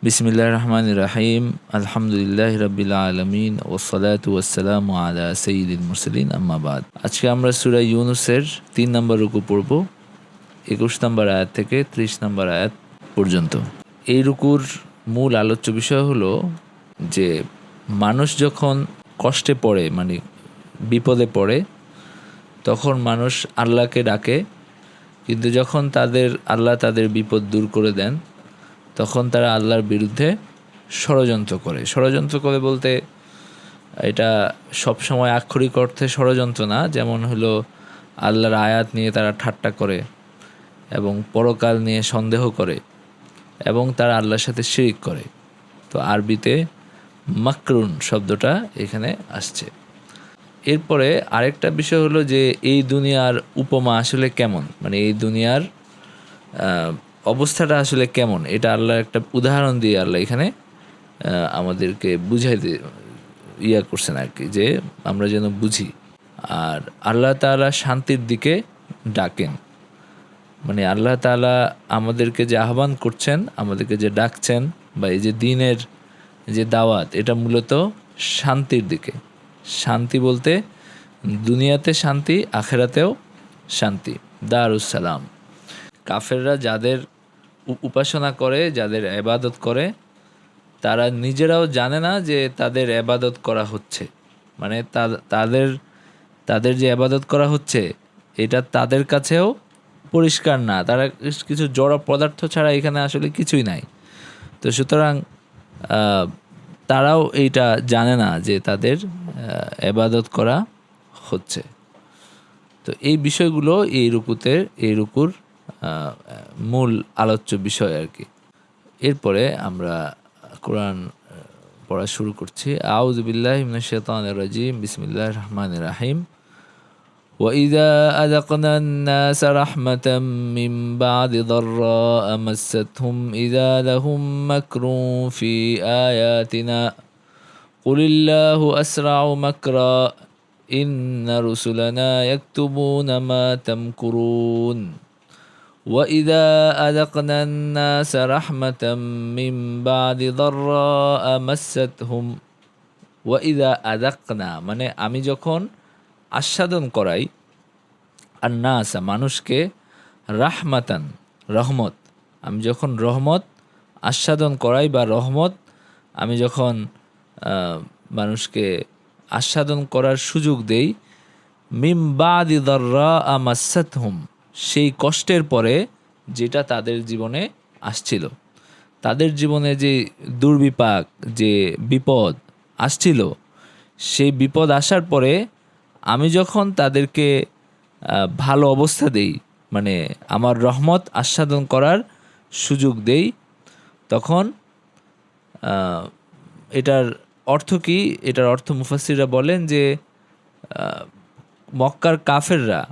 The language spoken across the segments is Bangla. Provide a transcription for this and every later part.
বিসমিল্লাহির রহমানির রহিম। আলহামদুলিল্লাহি রাব্বিল আলামিন ওয়াসসালাতু ওয়াসসালামু আলা সাইয়্যিদিল মুরসালিন, আম্মা বাদ। আজকে আমরা সূরা ইউনূসের ৩ নম্বর রুকু পড়ব, ২১ নম্বর আয়াত থেকে ৩০ নম্বর আয়াত পর্যন্ত। এই রুকুর মূল আলোচ্য বিষয় হলো যে মানুষ যখন কষ্টে পড়ে, মানে বিপদে পড়ে, তখন মানুষ আল্লাহকে ডাকে, কিন্তু যখন আল্লাহ তাদের বিপদ দূর করে দেন, তখন তারা আল্লাহর বিরুদ্ধে ষড়যন্ত্র করে বলতে এটা সবসময় আক্ষরিক অর্থে ষড়যন্ত্র না। যেমন হলো আল্লাহর আয়াত নিয়ে তারা ঠাট্টা করে এবং পরকাল নিয়ে সন্দেহ করে এবং তারা আল্লাহর সাথে শিরিক করে। তো আরবিতে মাকরুন শব্দটা এখানে আসছে। এরপরে আরেকটা বিষয় হলো যে এই দুনিয়ার উপমা আসলে কেমন, মানে এই দুনিয়ার অবস্থাটা আসলে কেমন, এটা আল্লাহর একটা উদাহরণ দিয়ে আল্লাহ এখানে আমাদেরকে বুঝাইতে করছেন আর কি, যে আমরা যেন বুঝি। আর আল্লাহ তাআলা শান্তির দিকে ডাকেন, মানে আল্লাহ তাআলা আমাদেরকে যে আহ্বান করছেন, আমাদেরকে যে ডাকছেন, বা এই যে দিনের যে দাওয়াত, এটা মূলত শান্তির দিকে। শান্তি বলতে দুনিয়াতে শান্তি, আখেরাতেও শান্তি, দারুস সালাম। কাফেররা যাদের উপাসনা করে, যাদের ইবাদত করে, তারা নিজেরাও জানে না যে তাদের ইবাদত করা হচ্ছে, মানে তাদের যে ইবাদত করা হচ্ছে এটা তাদের কাছেও পরিষ্কার না। তারা কিছু জড় পদার্থ ছাড়া এখানে আসলে কিছুই নাই। তো সুতরাং তারাও এইটা জানে না যে তাদের ইবাদত করা হচ্ছে। তো এই বিষয়গুলো এই রুকুর মূল আলোচ্য বিষয় আর কি। এরপরে আমরা কোরআন পড়া শুরু করছি। আউযু বিল্লাহি মিনাশ শাইতানির রাজিম, বিসমিল্লাহির রহমানির রহিম। وَإِذَا أَذَقْنَا النَّاسَ رَحْمَةً مِّن بَعْدِ ضَرَّاءَ مَسَّتْهُمْ إِذَا لَهُم مَّكْرٌ فِي آيَاتِنَا قُلِ اللَّهُ أَسْرَعُ مَكْرًا إِنَّ رُسُلَنَا يَكْتُبُونَ مَا تَمْكُرُونَ وَإِذَا أَذَقْنَا النَّاسَ رَحْمَةً مِّن بَعْدِ ضَرَّاءَ مَسَّتْهُمْ وَإِذَا أَذَقْنَا মানে আমি যখন আস্বাদন করাই, আন্নাসা মানুষকে, রাহমাতান রহমত, আমি যখন রহমত আস্বাদন করাই বা রহমত আমি যখন মানুষকে আস্বাদন করার সুযোগ দেই, মিম বাদি দররা মাসাতহুম সেই কষ্টের পরে যেটা তাদের জীবনে আসছিল, তাদের জীবনে যে দুর্বিপাক, যে বিপদ আসছিল, সেই বিপদ আসার পরে আমি যখন তাদেরকে ভালো অবস্থা দেই, মানে আমার রহমত আস্বাদন করার সুযোগ দেই, তখন এটার অর্থ কি? এটার অর্থ মুফাসসিররা বলেন যে মক্কার কাফেররা,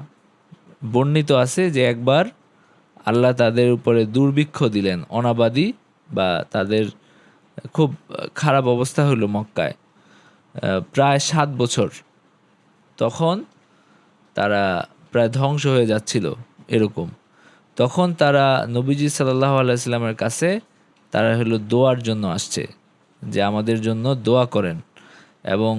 বর্ণিত আছে যে একবার আল্লাহ তাদের উপরে দুর্ভিক্ষ দিলেন, অনাবাদি, বা তাদের খুব খারাপ অবস্থা হলো মক্কায় প্রায় 7 বছর। তখন তারা প্রায় ধ্বংস হয়ে যাচ্ছিল এরকম। তখন তারা নবীজি সাল্লাল্লাহু আলাইহি সাল্লামের কাছে তারা হলো দোয়ার জন্য আসছে, যে আমাদের জন্য দোয়া করেন এবং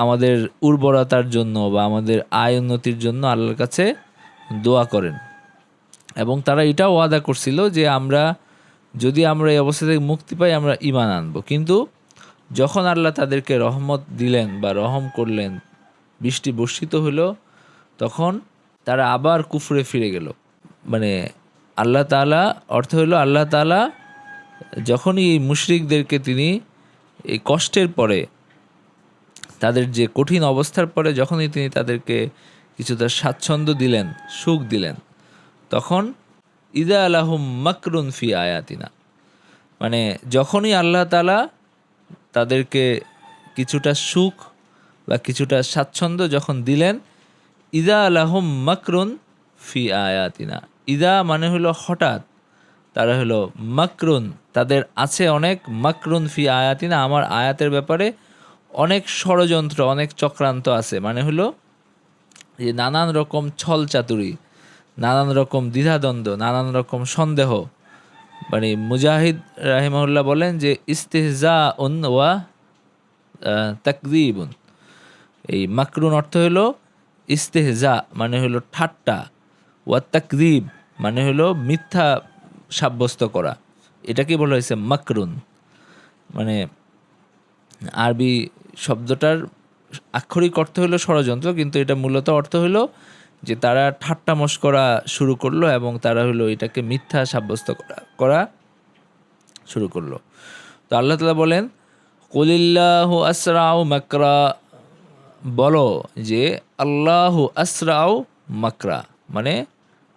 আমাদের উর্বরতার জন্য বা আমাদের আয় উন্নতির জন্য আল্লাহর কাছে দোয়া করেন। এবং তারা এটাও ওয়াদা করছিল যে যদি আমরা এই অবস্থা থেকে মুক্তি পাই, আমরা ঈমান আনবো। কিন্তু যখন আল্লাহ তাদেরকে রহমত দিলেন বা রহম করলেন, বৃষ্টি বর্ষিত হলো, তখন তারা আবার কুফরে ফিরে গেল। মানে আল্লাহ তাআলা, অর্থ হলো আল্লাহ তাআলা যখনই এই মুশরিকদেরকে তিনি এই কষ্টের পরে, তাদের যে কঠিন অবস্থার পরে যখনই তিনি তাদেরকে কিছুটা স্বাচ্ছন্দ্য দিলেন, সুখ দিলেন, তখন ইদা আলাহুম মাকরুন ফি আয়াতিনা, মানে যখনই আল্লাহ তাআলা তাদেরকে কিছুটা সুখ বা কিছুটা স্বাচ্ছন্দ্য যখন দিলেন, ইদা আলাহুম মাকরুন ফি আয়াতিনা, ইদা মানে হলো হঠাৎ, তারা হলো মাকরুন, তাদের আছে অনেক, মাকরুন ফি আয়াতিনা আমার আয়াতের ব্যাপারে অনেক ষড়যন্ত্র, অনেক চক্রান্ত আছে, মানে হলো যে নানান রকম ছল চাতুরি, নানান রকম দ্বিধাদ্বন্দ্ব, নানান রকম সন্দেহ, মানে মুজাহিদ রাহিমাহুল্লাহ বলেন যে ইস্তিহজাউন ওয়া তাকযীবুন। এই মাকরুন অর্থ হলো ইস্তেহজা মানে হলো ঠাট্টা, ওয়া তাকযীব মানে হলো মিথ্যা সাব্যস্ত করা, এটাকে বলা হয়েছে মাকরুন। মানে আরবি শব্দটার আক্ষরিক অর্থ হলো ষড়যন্ত্র, কিন্তু এটা মূলত অর্থ হলো যে তারা ঠাট্টা মশকরা শুরু করলো এবং তারা হলো এটাকে মিথ্যা সাব্যস্ত করা শুরু করলো। তো আল্লাহ তাআলা বলেন কুলিল্লাহু আসরাউ মাকরা, বলো যে আল্লাহু আসরাউ মাকরা, মানে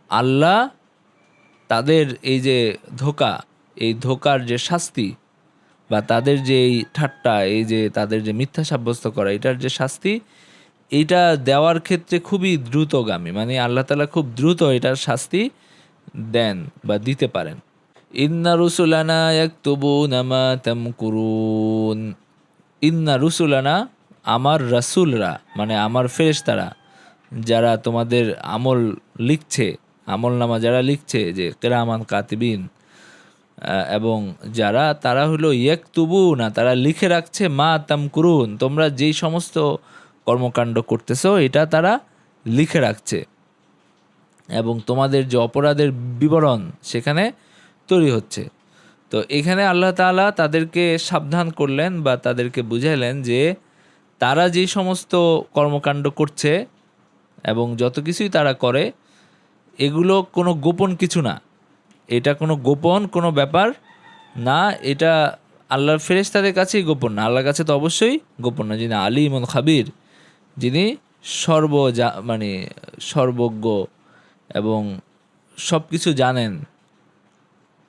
আল্লাহ তাদের এই যে ধোঁকা, এই ধোঁকার যে শাস্তি বা তাদের যে এই ঠাট্টা, এই যে তাদের যে মিথ্যা সাব্যস্ত করা, এটার যে শাস্তি, এইটা দেওয়ার ক্ষেত্রে খুবই দ্রুতগামী, মানে আল্লাহ তাআলা খুব দ্রুত এটার শাস্তি দেন বা দিতে পারেন। ইন্না রুসুলানা ইয়াকতুবুনা মা তামকুরুন, ইন্না রুসুলানা আমার রাসূলরা, মানে আমার ফেরেশতারা যারা তোমাদের আমল লিখছে, আমল নামা যারা লিখছে, যে কিরামান কাতিবিন, এবং যারা তারা হলো ইয়াকতুবুনা, তারা লিখে রাখছে মা তামকুরুন, তোমরা যেই সমস্ত কর্মকাণ্ড করতেছো এটা তারা লিখে রাখছে, এবং তোমাদের যে অপরাধের বিবরণ সেখানে তৈরি হচ্ছে। তো এখানে আল্লাহ তাআলা তাদেরকে সাবধান করলেন বা তাদেরকে বুঝাইলেন যে তারা যে সমস্ত কর্মকাণ্ড করছে এবং যত কিছুই তারা করে, এগুলো কোনো গোপন কিছু না, এটা কোনো গোপন কোনো ব্যাপার না, এটা আল্লাহর ফেরেশতাদের কাছেই গোপন না, আল্লাহর কাছে তো অবশ্যই গোপন না, যিনি আলিমুল খাবির, যিনি মানে সর্বজ্ঞ এবং সব কিছু জানেন,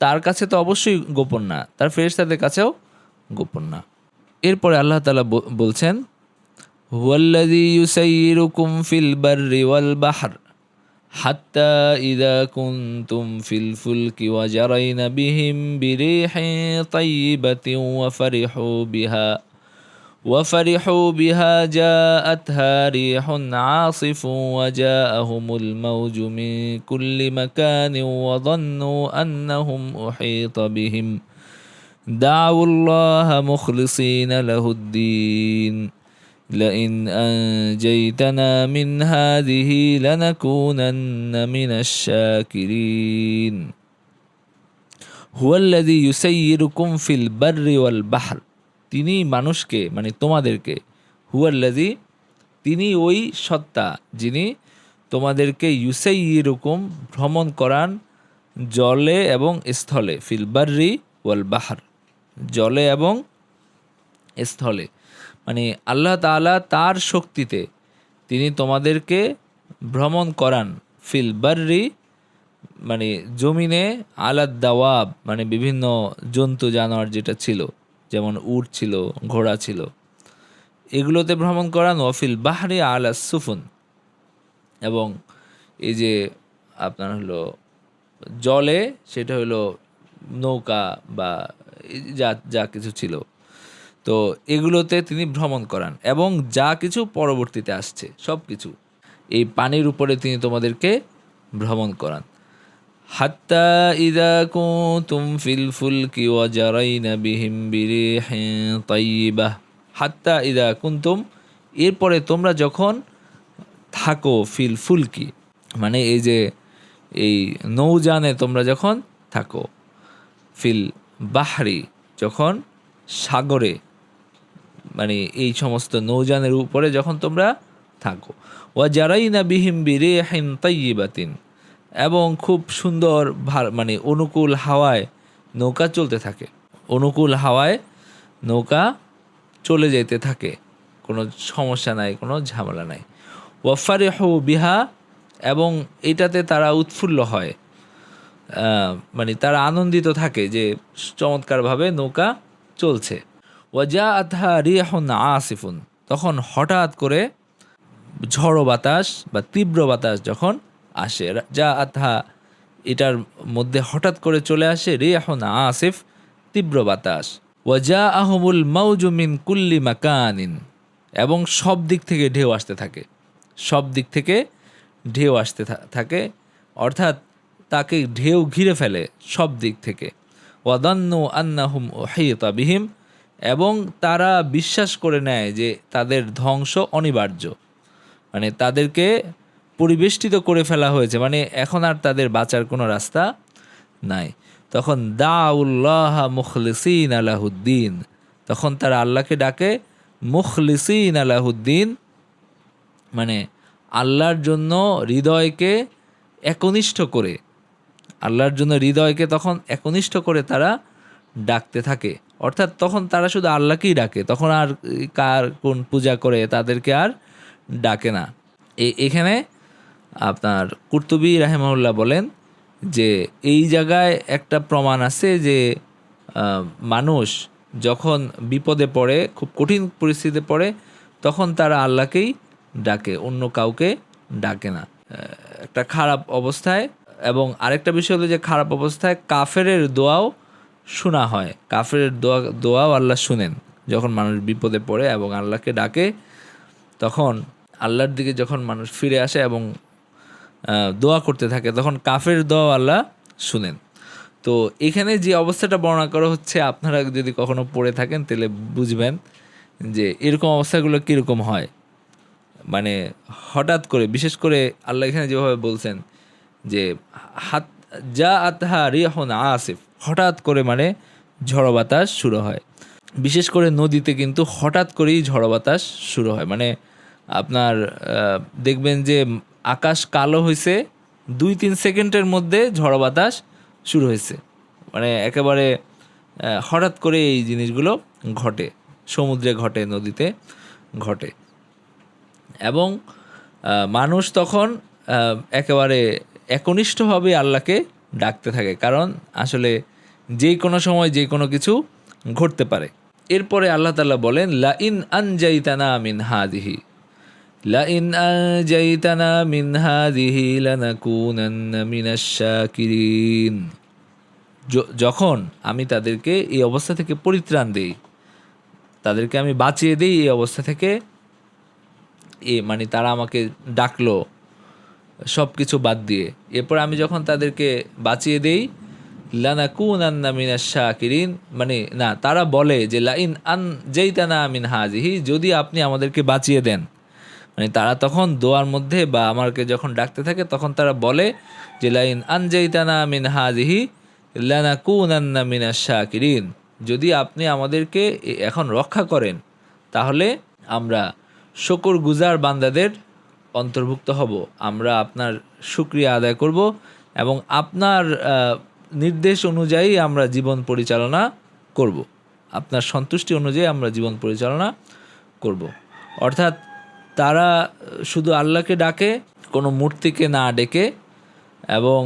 তার কাছে তো অবশ্যই গোপন না, তার ফেরেশতাদের কাছেও গোপন না। এরপরে আল্লাহ তাআলা বলছেন হুয়াল্লাযী ইউসাইয়িরুকুম ফিল বাররি ওয়াল বাহর হাত্তা ইযা কুনতুম ফিল ফুলকি ওয়া জারাইনা বিহিম বিরিহিন তাইয়্যিবাতিন وفرحوا بها جاءتها ريح عاصف وجاءهم الموج من كل مكان وظنوا أنهم أحيط بهم دعوا الله مخلصين له الدين لئن أنجيتنا من هذه لنكونن من الشاكرين هو الذي يسيركم في البر والبحر, তিনি মানুষকে মানে তোমাদেরকে, হুয়াল্লাযী তিনি ওই সত্তা যিনি তোমাদেরকে ইউসাইয়িরুকুম ভ্রমণ করান জলে এবং স্থলে, ফিল বাররি ওয়াল বাহর জলে এবং স্থলে, মানে আল্লাহ তাআলা তার শক্তিতে তিনি তোমাদেরকে ভ্রমণ করান, ফিল বাররি মানে জমিনে, আলাদ দাওয়াব মানে বিভিন্ন জন্তু জানোয়ার যেটা ছিল, যেমন উট ছিল, ঘোড়া ছিল, এগুলোতে ভ্রমণ করান, ওয়াফিল বাহরি আলা সুফুন, এবং এই যে আপনার হলো জলে সেটা হলো নৌকা বা যা যা কিছু ছিল, তো এগুলোতে তিনি ভ্রমণ করান, এবং যা কিছু পরবর্তীতে আসছে সব কিছু এই পানির উপরে তিনি তোমাদেরকে ভ্রমণ করান। হাত্তা ইযা কুনতুম ফিল ফুলকি ওয়া জারাইনা বিহিম বিরিহিন তাইয়্যিবাহ, হাত্তা ইযা কুনতুম এরপরে তোমরা যখন থাকো, ফিল ফুলকি মানে এই যে এই নৌযানে তোমরা যখন থাকো, ফিল বাহরি যখন সাগরে, মানে এই সমস্ত নৌযানের উপরে যখন তোমরা থাকো, ওয়া জারাইনা বিহিম বিরিহিন তাইয়্যিবাতিন এবং খুব সুন্দর মানে অনুকূল হাওয়ায় নৌকা চলতে থাকে, অনুকূল হাওয়ায় নৌকা চলে যেতে থাকে, কোনো সমস্যা নাই, কোনো ঝামেলা নাই। ওয়াফারিহু বিহা এবং এটাতে তারা উৎফুল্ল হয়, মানে তারা আনন্দিত থাকে যে চমৎকারভাবে নৌকা চলছে। ওয়াজাআতহা রিহুন আসিফুন, তখন হঠাৎ করে ঝড়ো বাতাস বা তীব্র বাতাস যখন আসে, যা আতহা এটার মধ্যে হঠাৎ করে চলে আসে, রিহুন আসিফ তীব্র বাতাস, ওয়াজা আহমুল মাউজু মিন কুল্লি মাকানিন এবং সব দিক থেকে ঢেউ আসতে থাকে, সব দিক থেকে ঢেউ আসতে থাকে, অর্থাৎ তাকে ঢেউ ঘিরে ফেলে সব দিক থেকে। ওয়াদান্নু আন্নাহুম উহিতা বিহিম, এবং তারা বিশ্বাস করে নেয় যে তাদের ধ্বংস অনিবার্য, মানে তাদেরকে পরিবেষ্টিত করে ফেলা হয়েছে, মানে এখন আর তাদের বাঁচার কোনো রাস্তা নাই। তখন দাউল্লাহ মুখলিসিন আলাহুদ্দিন, তখন তারা আল্লাহকে ডাকে মুখলিসিন আলাহুদ্দিন, মানে আল্লাহর জন্য হৃদয়কে একনিষ্ঠ করে, আল্লাহর জন্য হৃদয়কে তখন একনিষ্ঠ করে তারা ডাকতে থাকে। অর্থাৎ তখন তারা শুধু আল্লাহকেই ডাকে, তখন আর কার কোন পূজা করে তাদেরকে আর ডাকে না। এখানে আপনার কুরতুবী রাহিমাহুল্লাহ বলেন যে এই জায়গায় একটা প্রমাণ আছে যে মানুষ যখন বিপদে পড়ে, খুব কঠিন পরিস্থিতিতে পড়ে, তখন তারা আল্লাহকেই ডাকে, অন্য কাউকে ডাকে না একটা খারাপ অবস্থায়। এবং আরেকটা বিষয় হলো যে খারাপ অবস্থায় কাফেরের দোয়াও শোনা হয়, কাফেরের দোয়াও আল্লাহ শুনেন। যখন মানুষ বিপদে পড়ে এবং আল্লাহকে ডাকে, তখন আল্লাহর দিকে যখন মানুষ ফিরে আসে এবং দোয়া করতে থাকে, তখন কাফের দোয়া আল্লাহ শুনেন। তো এখানে যে অবস্থাটা বর্ণনা করা হচ্ছে, আপনারা যদি কখনো পড়ে থাকেন তাহলে বুঝবেন যে এরকম অবস্থাগুলো কীরকম হয়। মানে হঠাৎ করে, বিশেষ করে আল্লাহ এখানে যেভাবে বলছেন যে হাত যা আতহা রিয়াহুন আসিফ, হঠাৎ করে মানে ঝড়ো বাতাস শুরু হয়। বিশেষ করে নদীতে কিন্তু হঠাৎ করেই ঝড়ো বাতাস শুরু হয়। মানে আপনার দেখবেন যে আকাশ কালো হয়েছে, 2-3 সেকেন্ডের মধ্যে ঝড়ো বাতাস শুরু হয়েছে। মানে একেবারে হঠাৎ করে এই জিনিসগুলো ঘটে, সমুদ্রে ঘটে, নদীতে ঘটে। এবং মানুষ তখন একেবারে একনিষ্ঠভাবে আল্লাহকে ডাকতে থাকে, কারণ আসলে যে কোনো সময় যে কোনো কিছু ঘটতে পারে। এরপরে আল্লাহ তাআলা বলেন লা ইন আনজাইতানা মিন হাযিহি, লা ইন আনজাইতানা মিন হাযিহি লানাকুনান্না মিনাশ শাকিরিন। যখন আমি তাদেরকে এই অবস্থা থেকে পরিত্রাণ দেই, তাদেরকে আমি বাঁচিয়ে দিই এই অবস্থা থেকে, মানে তারা আমাকে ডাকলো সব কিছু বাদ দিয়ে, এরপর আমি যখন তাদেরকে বাঁচিয়ে দেই, লানাকুনান্না মিনাশ শাকিরিন, মানে না, তারা বলে যে লাইন আনজাইতানা মিন হাযিহি, যদি আপনি আমাদেরকে বাঁচিয়ে দেন, মানে তারা তখন দোয়ার মধ্যে বা আমাকে যখন ডাকতে থাকে তখন তারা বলে যে লাইন আনজাইতানা মিন হাযিহি লানাকুনান্না মিনাশ শাকিরিন, যদি আপনি আমাদেরকে এখন রক্ষা করেন তাহলে আমরা শুকরগুজার বান্দাদের অন্তর্ভুক্ত হব, আমরা আপনার শুকরিয়া আদায় করব এবং আপনার নির্দেশ অনুযায়ী আমরা জীবন পরিচালনা করব, আপনার সন্তুষ্টি অনুযায়ী আমরা জীবন পরিচালনা করব। অর্থাৎ তারা শুধু আল্লাহকে ডাকে, কোনো মূর্তিকে না ডেকে। এবং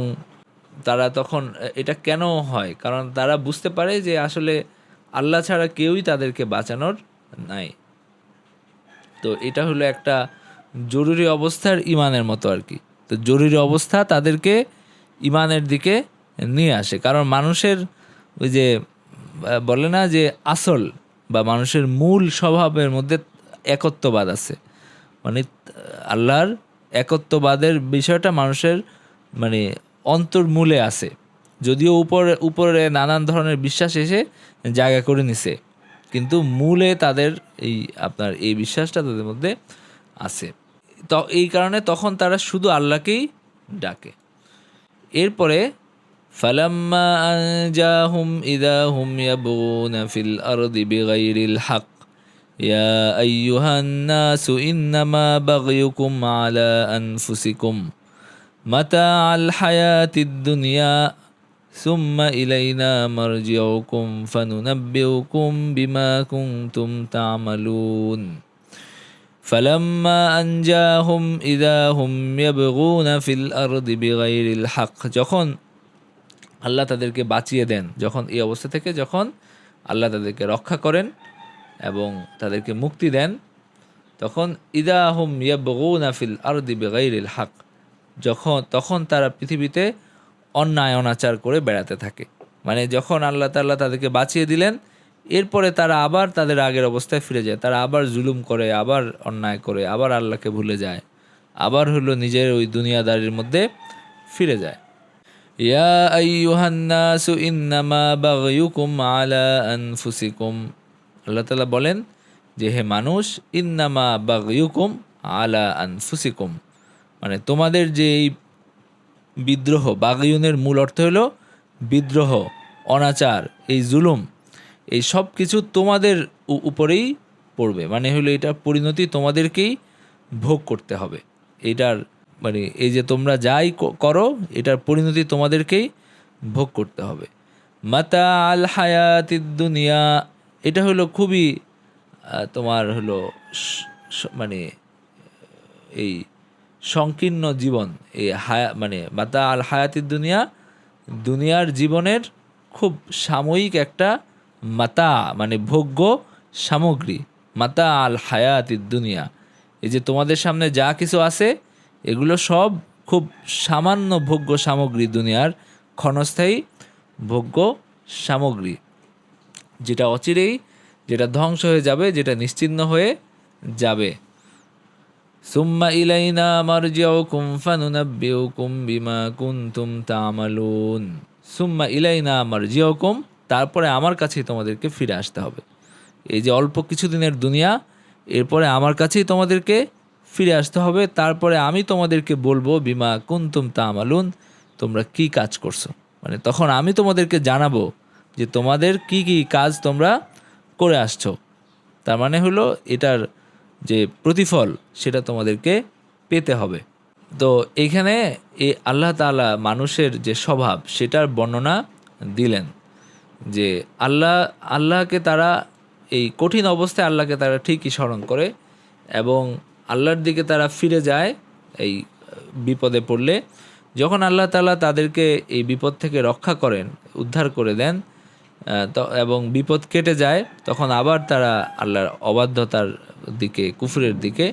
তারা তখন, এটা কেন হয়, কারণ তারা বুঝতে পারে যে আসলে আল্লাহ ছাড়া কেউই তাদেরকে বাঁচানোর নাই। তো এটা হলো একটা জরুরি অবস্থার ইমানের মতো আর কি। তো জরুরি অবস্থা তাদেরকে ইমানের দিকে নিয়ে আসে, কারণ মানুষের ওই যে বলে না যে আসল বা মানুষের মূল স্বভাবের মধ্যে একত্ববাদ আছে, মানে আল্লাহর একত্ববাদের বিষয়টা মানুষের মানে অন্তর্মূলে আছে, যদিও উপরে নানান ধরনের বিশ্বাস এসে জায়গা করে নিছে, কিন্তু মূলে তাদের আপনার এই বিশ্বাসটা তাদের মধ্যে আছে। তো এই কারণে তখন তারা শুধু আল্লাহকেই ডাকে। এরপরে ফালাম্মা আনজাহুম ইযা হুম ইয়াবগুনা ফিল আরদি বিগাইরিল হক ইয়া আইয়ুহান নাসু ইন্নামা বাগয়ুকুম আলা আনফুসিকুম মাতাআল হায়াতিদ দুনিয়া সুম্মা ইলাইনা মারজিউকুম ফানুনাব্বিউকুম বিমা কুনতুম তা'মালুন। ফালাম্মা আনজাহুম ইযা হুম ইয়াবগুনা ফিল আরদি বিগাইরিল হক, যখন আল্লাহ তাদেরকে বাঁচিয়ে দেন, যখন এই অবস্থা থেকে যখন আল্লাহ তাদেরকে রক্ষা করেন এবং তাদেরকে মুক্তি দেন, তখন ইযা হুম ইয়াবগুনা ফিল আরদি বিগাইরিল হক, তখন তারা পৃথিবীতে অন্যায় অনাচার করে বেড়াতে থাকে। মানে যখন আল্লাহ তাআলা তাদেরকে বাঁচিয়ে দিলেন, এরপরে তারা আবার তাদের আগের অবস্থায় ফিরে যায়, তারা আবার জুলুম করে, আবার অন্যায় করে, আবার আল্লাহকে ভুলে যায়, আবার হলো নিজের ওই দুনিয়াদারির মধ্যে ফিরে যায়। ইয়া আইয়ুহান নাসু ইন্নামা বাগয়ুকুম আলা আনফুসিকুম, আল্লাহ তাআলা বলেন যে হে মানুষ, ইন্নামা বাগয়ুকুম আলা আনফুসিকুম, মানে তোমাদের যে এই বিদ্রোহ, বাগয়ুনের মূল অর্থ হলো বিদ্রোহ, অনাচার, এই জুলুম, এই সব কিছু তোমাদের উপরেই পড়বে, মানে হলো এটার পরিণতি তোমাদেরকেই ভোগ করতে হবে। এটার মানে এই যে তোমরা যাই করো এটার পরিণতি তোমাদেরকেই ভোগ করতে হবে। মাতা আল হায়াতিদ দুনিয়া, এটা হলো খুবই তোমার হলো মানে এই সংকীর্ণ জীবন, এই মানে মাতা আল হায়াতিদ দুনিয়া, দুনিয়ার জীবনের খুব সাময়িক একটা মাতা, মানে ভোগ্য সামগ্রী। মাতা আল হায়াতিদ দুনিয়া, এই যে তোমাদের সামনে যা কিছু আছে এগুলো সব খুব সামান্য ভোগ্য সামগ্রী, দুনিয়ার ক্ষণস্থায়ী ভোগ্য সামগ্রী, যেটা অচিরেই, যেটা ধ্বংস হয়ে যাবে, যেটা নিশ্চিহ্ন হয়ে যাবে। সুম্মা ইলাইনা মারজিউকুম ফানুনাব্বিউকুম বিমা কুনতুম তা'মালুন, সুম্মা ইলাইনা মারজিউকুম, তারপরে আমার কাছেই তোমাদেরকে ফিরে আসতে হবে। এই যে অল্প কিছুদিনের দুনিয়া, এরপরে আমার কাছেই তোমাদেরকে ফিরে আসতে হবে, তারপরে আমি তোমাদেরকে বলবো বিমা কুনতুম তা'মালুন, তোমরা কি কাজ করছো, মানে তখন আমি তোমাদেরকে জানাবো যে তোমাদের কি কি কাজ তোমরা করে আসছো। তার মানে হলো এটার যে প্রতিফল সেটা তোমাদেরকে পেতে হবে। তো এইখানে এই আল্লাহ তাআলা মানুষের যে স্বভাব সেটার বর্ণনা দিলেন, যে আল্লাহকে তারা এই কঠিন অবস্থায় আল্লাহকে তারা ঠিকই স্মরণ করে এবং আল্লাহর দিকে তারা ফিরে যায় এই বিপদে পড়লে। যখন আল্লাহ তাআলা তাদেরকে এই বিপদ থেকে রক্ষা করেন, উদ্ধার করে দেন, এবং বিপদ কেটে যায়, তখন আবার তারা আল্লাহর অবাধ্যতার দিকে, কুফরের দিকে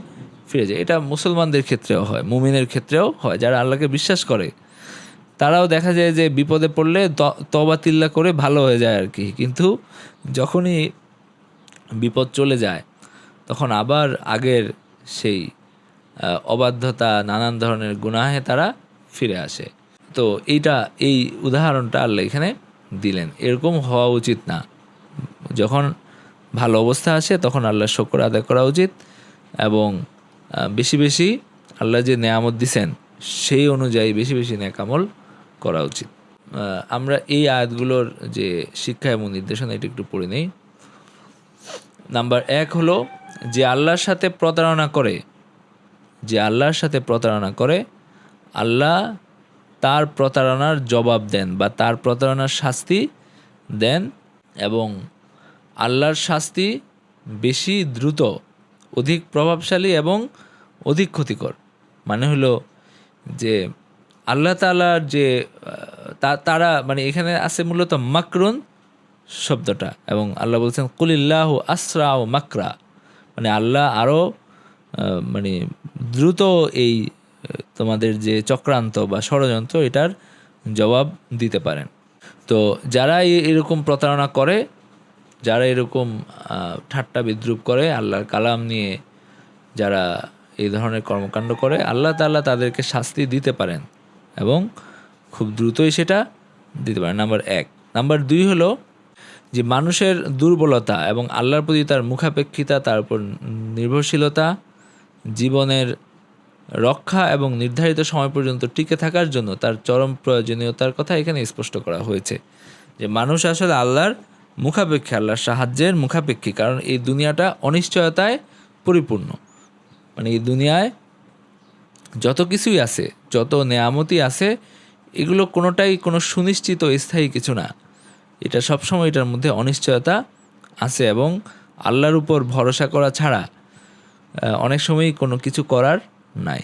ফিরে যায়। এটা মুসলমানদের ক্ষেত্রেও হয়, মুমিনের ক্ষেত্রেও হয়, যারা আল্লাহকে বিশ্বাস করে তারাও দেখা যায় যে বিপদে পড়লে তওবা তিল্লা করে ভালো হয়ে যায় আর কি, কিন্তু যখনই বিপদ চলে যায় তখন আবার আগের সেই অবাধ্যতা, নানান ধরনের গুনাহে তারা ফিরে আসে। তো এই উদাহরণটা আল্লাহ এখানে দিলেন। এরকম হওয়া উচিত না। যখন ভালো অবস্থা আসে তখন আল্লাহর শুকর আদায় করা উচিত এবং বেশি বেশি আল্লাহ যে নেয়ামত দিছেন সেই অনুযায়ী বেশি বেশি নেক আমল করা উচিত। আমরা এই আয়াতগুলোর যে শিক্ষা এবং নির্দেশনা এটা একটু পড়ে নেই। নাম্বার 1 হলো যে আল্লাহর সাথে প্রতারণা করে, যে আল্লাহর সাথে প্রতারণা করে, আল্লাহ তার প্রতারণার জবাব দেন বা তার প্রতারণার শাস্তি দেন, এবং আল্লাহর শাস্তি বেশি দ্রুত, অধিক প্রভাবশালী এবং অধিক ক্ষতিকর। মানে হলো যে আল্লাহ তাআলার যে তারা, মানে এখানে আছে মূলত মাকরুন শব্দটা, এবং আল্লাহ বলছেন কুলিল্লাহু আসরাউ মাকরা, মানে আল্লাহ আরও মানে দ্রুত এই তোমাদের যে চক্রান্ত বা ষড়যন্ত্র এটার জবাব দিতে পারেন। তো যারা এরকম প্রতারণা করে, যারা এরকম ঠাট্টা বিদ্রুপ করে, আল্লাহর কালাম নিয়ে যারা এই ধরনের কর্মকাণ্ড করে, আল্লাহ তাআলা তাদেরকে শাস্তি দিতে পারেন এবং খুব দ্রুতই সেটা দিতে পারেন। নাম্বার 1। নাম্বার 2 হলো যে মানুষের দুর্বলতা এবং আল্লাহর প্রতি তার মুখাপেক্ষিতা, তার উপর নির্ভরশীলতা, জীবনের রক্ষা এবং নির্ধারিত সময় পর্যন্ত টিকে থাকার জন্য তার চরম প্রয়োজনীয়তার কথা এখানে স্পষ্ট করা হয়েছে। যে মানুষ আসলে আল্লাহর মুখাপেক্ষী, আল্লাহর সাহায্যের মুখাপেক্ষী, কারণ এই দুনিয়াটা অনিশ্চয়তায় পরিপূর্ণ। মানে এই দুনিয়ায় যত কিছুই আছে, যত নেয়ামতই আছে, এগুলো কোনোটাই কোনো সুনিশ্চিত স্থায়ী কিছু না। এটা সবসময় এটার মধ্যে অনিশ্চয়তা আছে এবং আল্লাহর উপর ভরসা করা ছাড়া অনেক সময়ই কোনো কিছু করার নাই।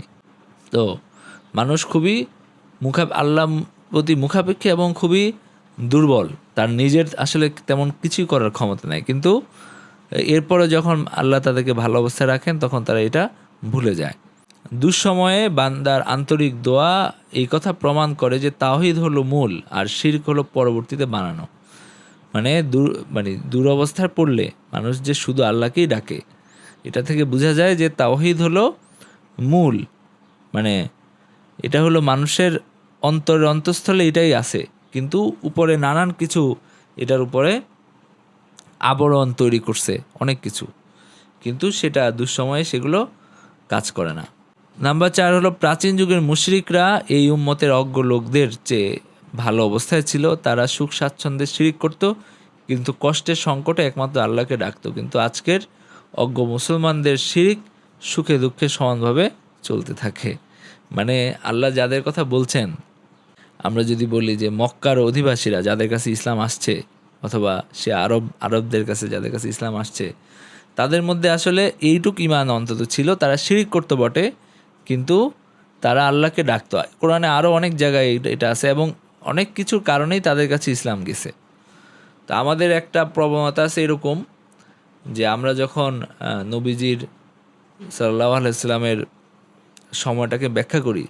তো মানুষ খুবই আল্লাহ প্রতি মুখাপেক্ষী এবং খুবই দুর্বল, তার নিজের আসলে তেমন কিছুই করার ক্ষমতা নাই। কিন্তু এরপরে যখন আল্লাহ তাদেরকে ভালো অবস্থায় রাখেন তখন তারা এটা ভুলে যায়। দুঃসময়ে বান্দার আন্তরিক দোয়া এই কথা প্রমাণ করে যে তাওহীদ হলো মূল আর শিরক হলো পরবর্তীতে বানানো। মানে দুরবস্থায় পড়লে মানুষ যে শুধু আল্লাহকেই ডাকে, এটা থেকে বোঝা যায় যে তাওহীদ হলো মূল, মানে এটা হলো মানুষের অন্তরের অন্তঃস্থলে এটাই আছে, কিন্তু উপরে নানান কিছু এটার উপরে আবরণ তৈরি করছে অনেক কিছু, কিন্তু সেটা দুঃসময়ে সেগুলো কাজ করে না। নাম্বার 4 হলো প্রাচীন যুগের মুশরিকরা এই উম্মতের অজ্ঞ লোকদের চেয়ে ভালো অবস্থায় ছিল। তারা সুখ স্বাচ্ছন্দ্যে শিরিক করত, কিন্তু কষ্টের সংকটে একমাত্র আল্লাহকে ডাকত। কিন্তু আজকের অজ্ঞ মুসলমানদের শিরিক সুখে দুঃখে সমানভাবে চলতে থাকে। মানে আল্লাহ যাদের কথা বলছেন, আমরা যদি বলি যে মক্কার অধিবাসীরা যাদের কাছে ইসলাম আসছে, অথবা সে আরবদের কাছে যাদের কাছে ইসলাম আসছে, তাদের মধ্যে আসলে এইটুক ইমান অন্তত ছিল, তারা শিরিক করতে বটে কিন্তু তারা আল্লাহকে ডাকতো। কোরআনে আরও অনেক জায়গায় এটা আছে, এবং অনেক কিছুর কারণেই তাদের কাছে ইসলাম গেছে। তো আমাদের একটা প্রবণতা আছে এরকম, যে আমরা যখন নবীজির সাল্লাল্লাহু আলাইহি ওয়াসাল্লামের সময়টাকে ব্যাখ্যা করি,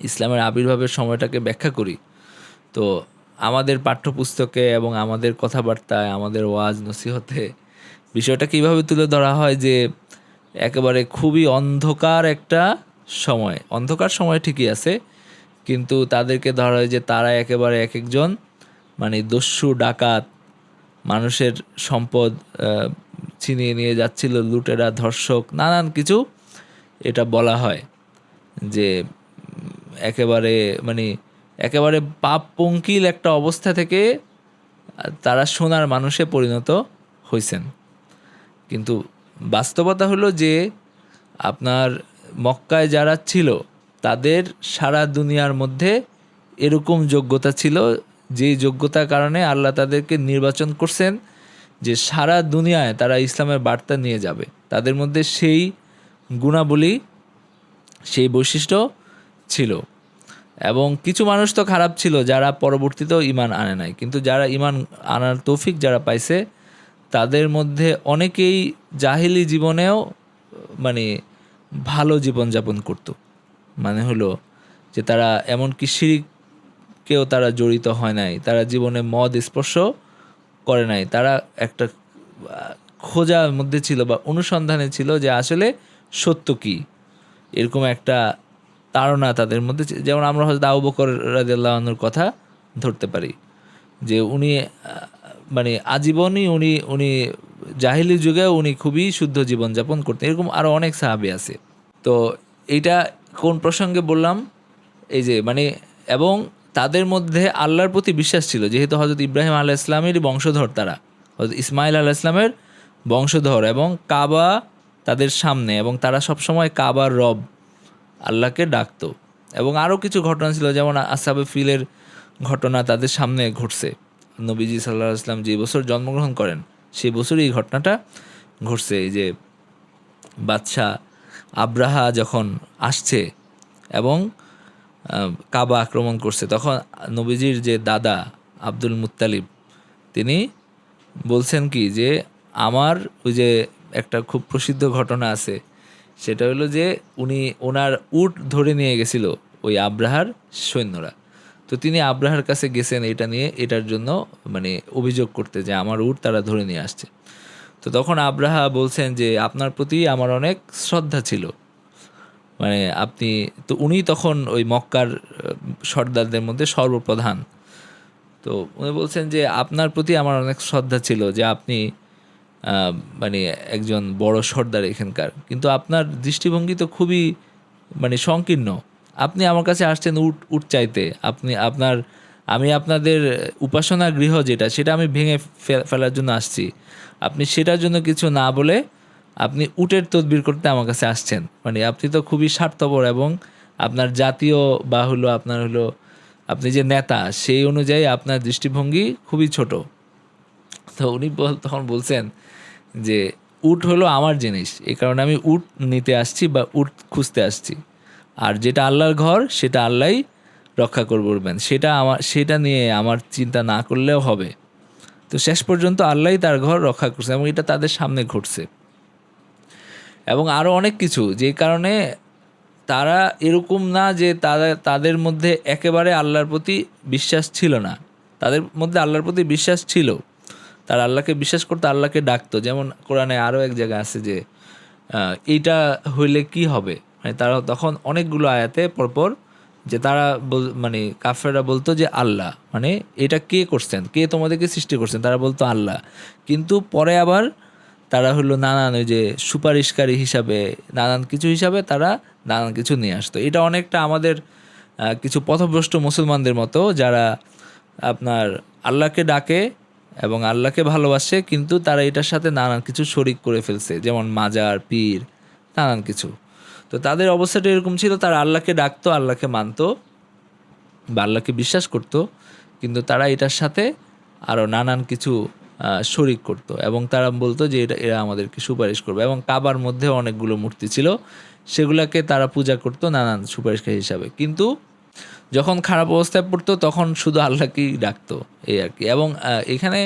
ইসলামের আবির্ভাবের সময়টাকে ব্যাখ্যা করি, তো আমাদের পাঠ্যপুস্তকে এবং আমাদের কথাবার্তায়, আমাদের ওয়াজ নসিহতে বিষয়টা কীভাবে তুলে ধরা হয় যে একেবারে খুবই অন্ধকার একটা সময়, অন্ধকার সময় ঠিকই আছে, কিন্তু তাদেরকে ধরা হয় যে তারা একেবারে এক একজন মানে দস্যু ডাকাত, মানুষের সম্পদ ছিনিয়ে নিয়ে যাচ্ছিল, লুটেরা, ধর্ষক, নানান কিছু এটা বলা হয় যে একেবারে পাপ পঙ্কিল একটা অবস্থা থেকে তারা সোনার মানুষে পরিণত হয়েছেন। কিন্তু বাস্তবতা হলো যে আপনার মক্কায় যারা ছিল তাদের সারা দুনিয়ার মধ্যে এরকম যোগ্যতা ছিল, যেই যোগ্যতার কারণে আল্লাহ তাদেরকে নির্বাচন করছেন যে সারা দুনিয়ায় তারা ইসলামের বার্তা নিয়ে যাবে। তাদের মধ্যে সেই গুণাবলী, সেই বৈশিষ্ট্য ছিল। এবং কিছু মানুষ তো খারাপ ছিল যারা পরবর্তীতেও ঈমান আনে নাই, কিন্তু যারা ঈমান আনার তৌফিক যারা পাইছে তাদের মধ্যে অনেকেই জাহিলি জীবনেও মানে ভালো জীবনযাপন করত। মানে হলো যে তারা এমনকি শিরকেও তারা জড়িত হয় নাই, তারা জীবনে মদ স্পর্শ করে নাই, তারা একটা খোঁজার মধ্যে ছিল বা অনুসন্ধানে ছিল যে আসলে সত্য কী, এরকম একটা ধারণা তাদের মধ্যে। যেমন আমরা হযরত আবু বকর রাদিয়াল্লাহু আনহুর কথা ধরতে পারি, যে উনি মানে আজীবনই উনি জাহিলি যুগে উনি খুবই শুদ্ধ জীবনযাপন করতেন। এরকম আরও অনেক সাহাবী আছে। তো এইটা কোন প্রসঙ্গে বললাম, এই যে মানে এবং তাদের মধ্যে আল্লাহর প্রতি বিশ্বাস ছিল, যেহেতু হযরত ইব্রাহিম আলাইহিস সালামেরই বংশধর তারা, হযরত ইসমাইল আলাইহিস সালামের বংশধর, এবং কাবা তাদের সামনে, এবং তারা সবসময় কাবার রব আল্লাহকে ডাকতো। এবং আরও কিছু ঘটনা ছিল, যেমন আসহাবে ফিলের ঘটনা তাদের সামনে ঘটছে। নবীজি সাল্লাল্লাহু আলাইহি ওয়াসাল্লাম যে বছর জন্মগ্রহণ করেন সেই বছরই এই ঘটনাটা ঘটছে। এই যে বাদশাহ আব্রাহা যখন আসছে এবং কাবা আক্রমণ করছে, তখন নবীজির যে দাদা আব্দুল মুত্তালিব তিনি বলছেন কি যে আমার ওই যে একটা খুব প্রসিদ্ধ ঘটনা আছে, সেটা হলো যে ওনার উট ধরে নিয়ে গেছিল ওই আব্রাহার সৈন্যরা। তো তিনি আব্রাহার কাছে গেছেন এটা নিয়ে, এটার জন্য মানে অভিযোগ করতে যে আমার উট তারা ধরে নিয়ে আসছে। তো তখন আব্রাহা বলছেন যে আপনার প্রতি আমার অনেক শ্রদ্ধা ছিল, মানে আপনি তো, উনি তখন ওই মক্কার সর্দারদের মধ্যে সর্বপ্রধান। তো উনি বলছেন যে আপনার প্রতি আমার অনেক শ্রদ্ধা ছিল, যে আপনি মানে একজন বড় সর্দার এখানকার, কিন্তু আপনার দৃষ্টিভঙ্গি তো খুবই মানে সংকীর্ণ। আপনি আমার কাছে আসছেন উট চাইতে, আমি আপনাদের উপাসনা গৃহ যেটা, সেটা আমি ভেঙে ফেলার জন্য আসছি, আপনি সেটার জন্য কিছু না বলে আপনি উটের তদবির করতে আমার কাছে আসছেন। মানে আপনি তো খুবই স্বার্থপর, এবং আপনার জাতীয় বা আপনি যে নেতা সেই অনুযায়ী আপনার দৃষ্টিভঙ্গি খুবই ছোট। তো উনি তখন বলছেন যে উট হলো আমার জিনিস, এই কারণে আমি উট নিতে আসছি বা উট খুঁজতে আসছি, আর যেটা আল্লাহর ঘর সেটা আল্লাহই রক্ষা করবেন, সেটা নিয়ে আমার চিন্তা না করলেও হবে। তো শেষ পর্যন্ত আল্লাহই তার ঘর রক্ষা করছে, এবং এটা তাদের সামনে ঘটছে। এবং আরও অনেক কিছু, যে কারণে তারা এরকম না যে তাদের মধ্যে একেবারে আল্লাহর প্রতি বিশ্বাস ছিল না, তাদের মধ্যে আল্লাহর প্রতি বিশ্বাস ছিল, তারা আল্লাহকে বিশ্বাস করতো, আল্লাহকে ডাকতো। যেমন কোরআনে আরও এক জায়গা আছে যে এইটা হইলে কি হবে, মানে তারা তখন অনেকগুলো আয়াতে পরপর যে তারা মানে কাফেররা বলতো যে আল্লাহ, মানে এটা কে করছেন, কে তোমাদেরকে সৃষ্টি করছেন, তারা বলতো আল্লাহ। কিন্তু পরে আবার তারা হলো নানান ওই যে সুপারিশকারী হিসাবে, নানান কিছু হিসাবে তারা নানান কিছু নিয়ে আসতো। এটা অনেকটা আমাদের কিছু পথভ্রষ্ট মুসলমানদের মতো, যারা আপনার আল্লাহকে ডাকে এবং আল্লাহকে ভালোবাসে, কিন্তু তারা এটার সাথে নানান কিছু শরিক করে ফেলছে, যেমন মাজার, পীর, নানান কিছু। তো তাদের অবস্থাটা এরকম ছিল, তারা আল্লাহকে ডাকতো, আল্লাহকে মানতো বা আল্লাহকে বিশ্বাস করতো, কিন্তু তারা এটার সাথে আরও নানান কিছু শরিক করত এবং তারা বলতো যে এরা আমাদেরকে সুপারিশ করবে। এবং কাবার মধ্যে অনেকগুলো মূর্তি ছিল, সেগুলোকে তারা পূজা করতো নানান সুপারিশকারী হিসাবে। কিন্তু যখন খারাপ অবস্থায় পড়তো তখন শুধু আল্লাহকেই ডাকতো, এই আর কি। এবং এখানে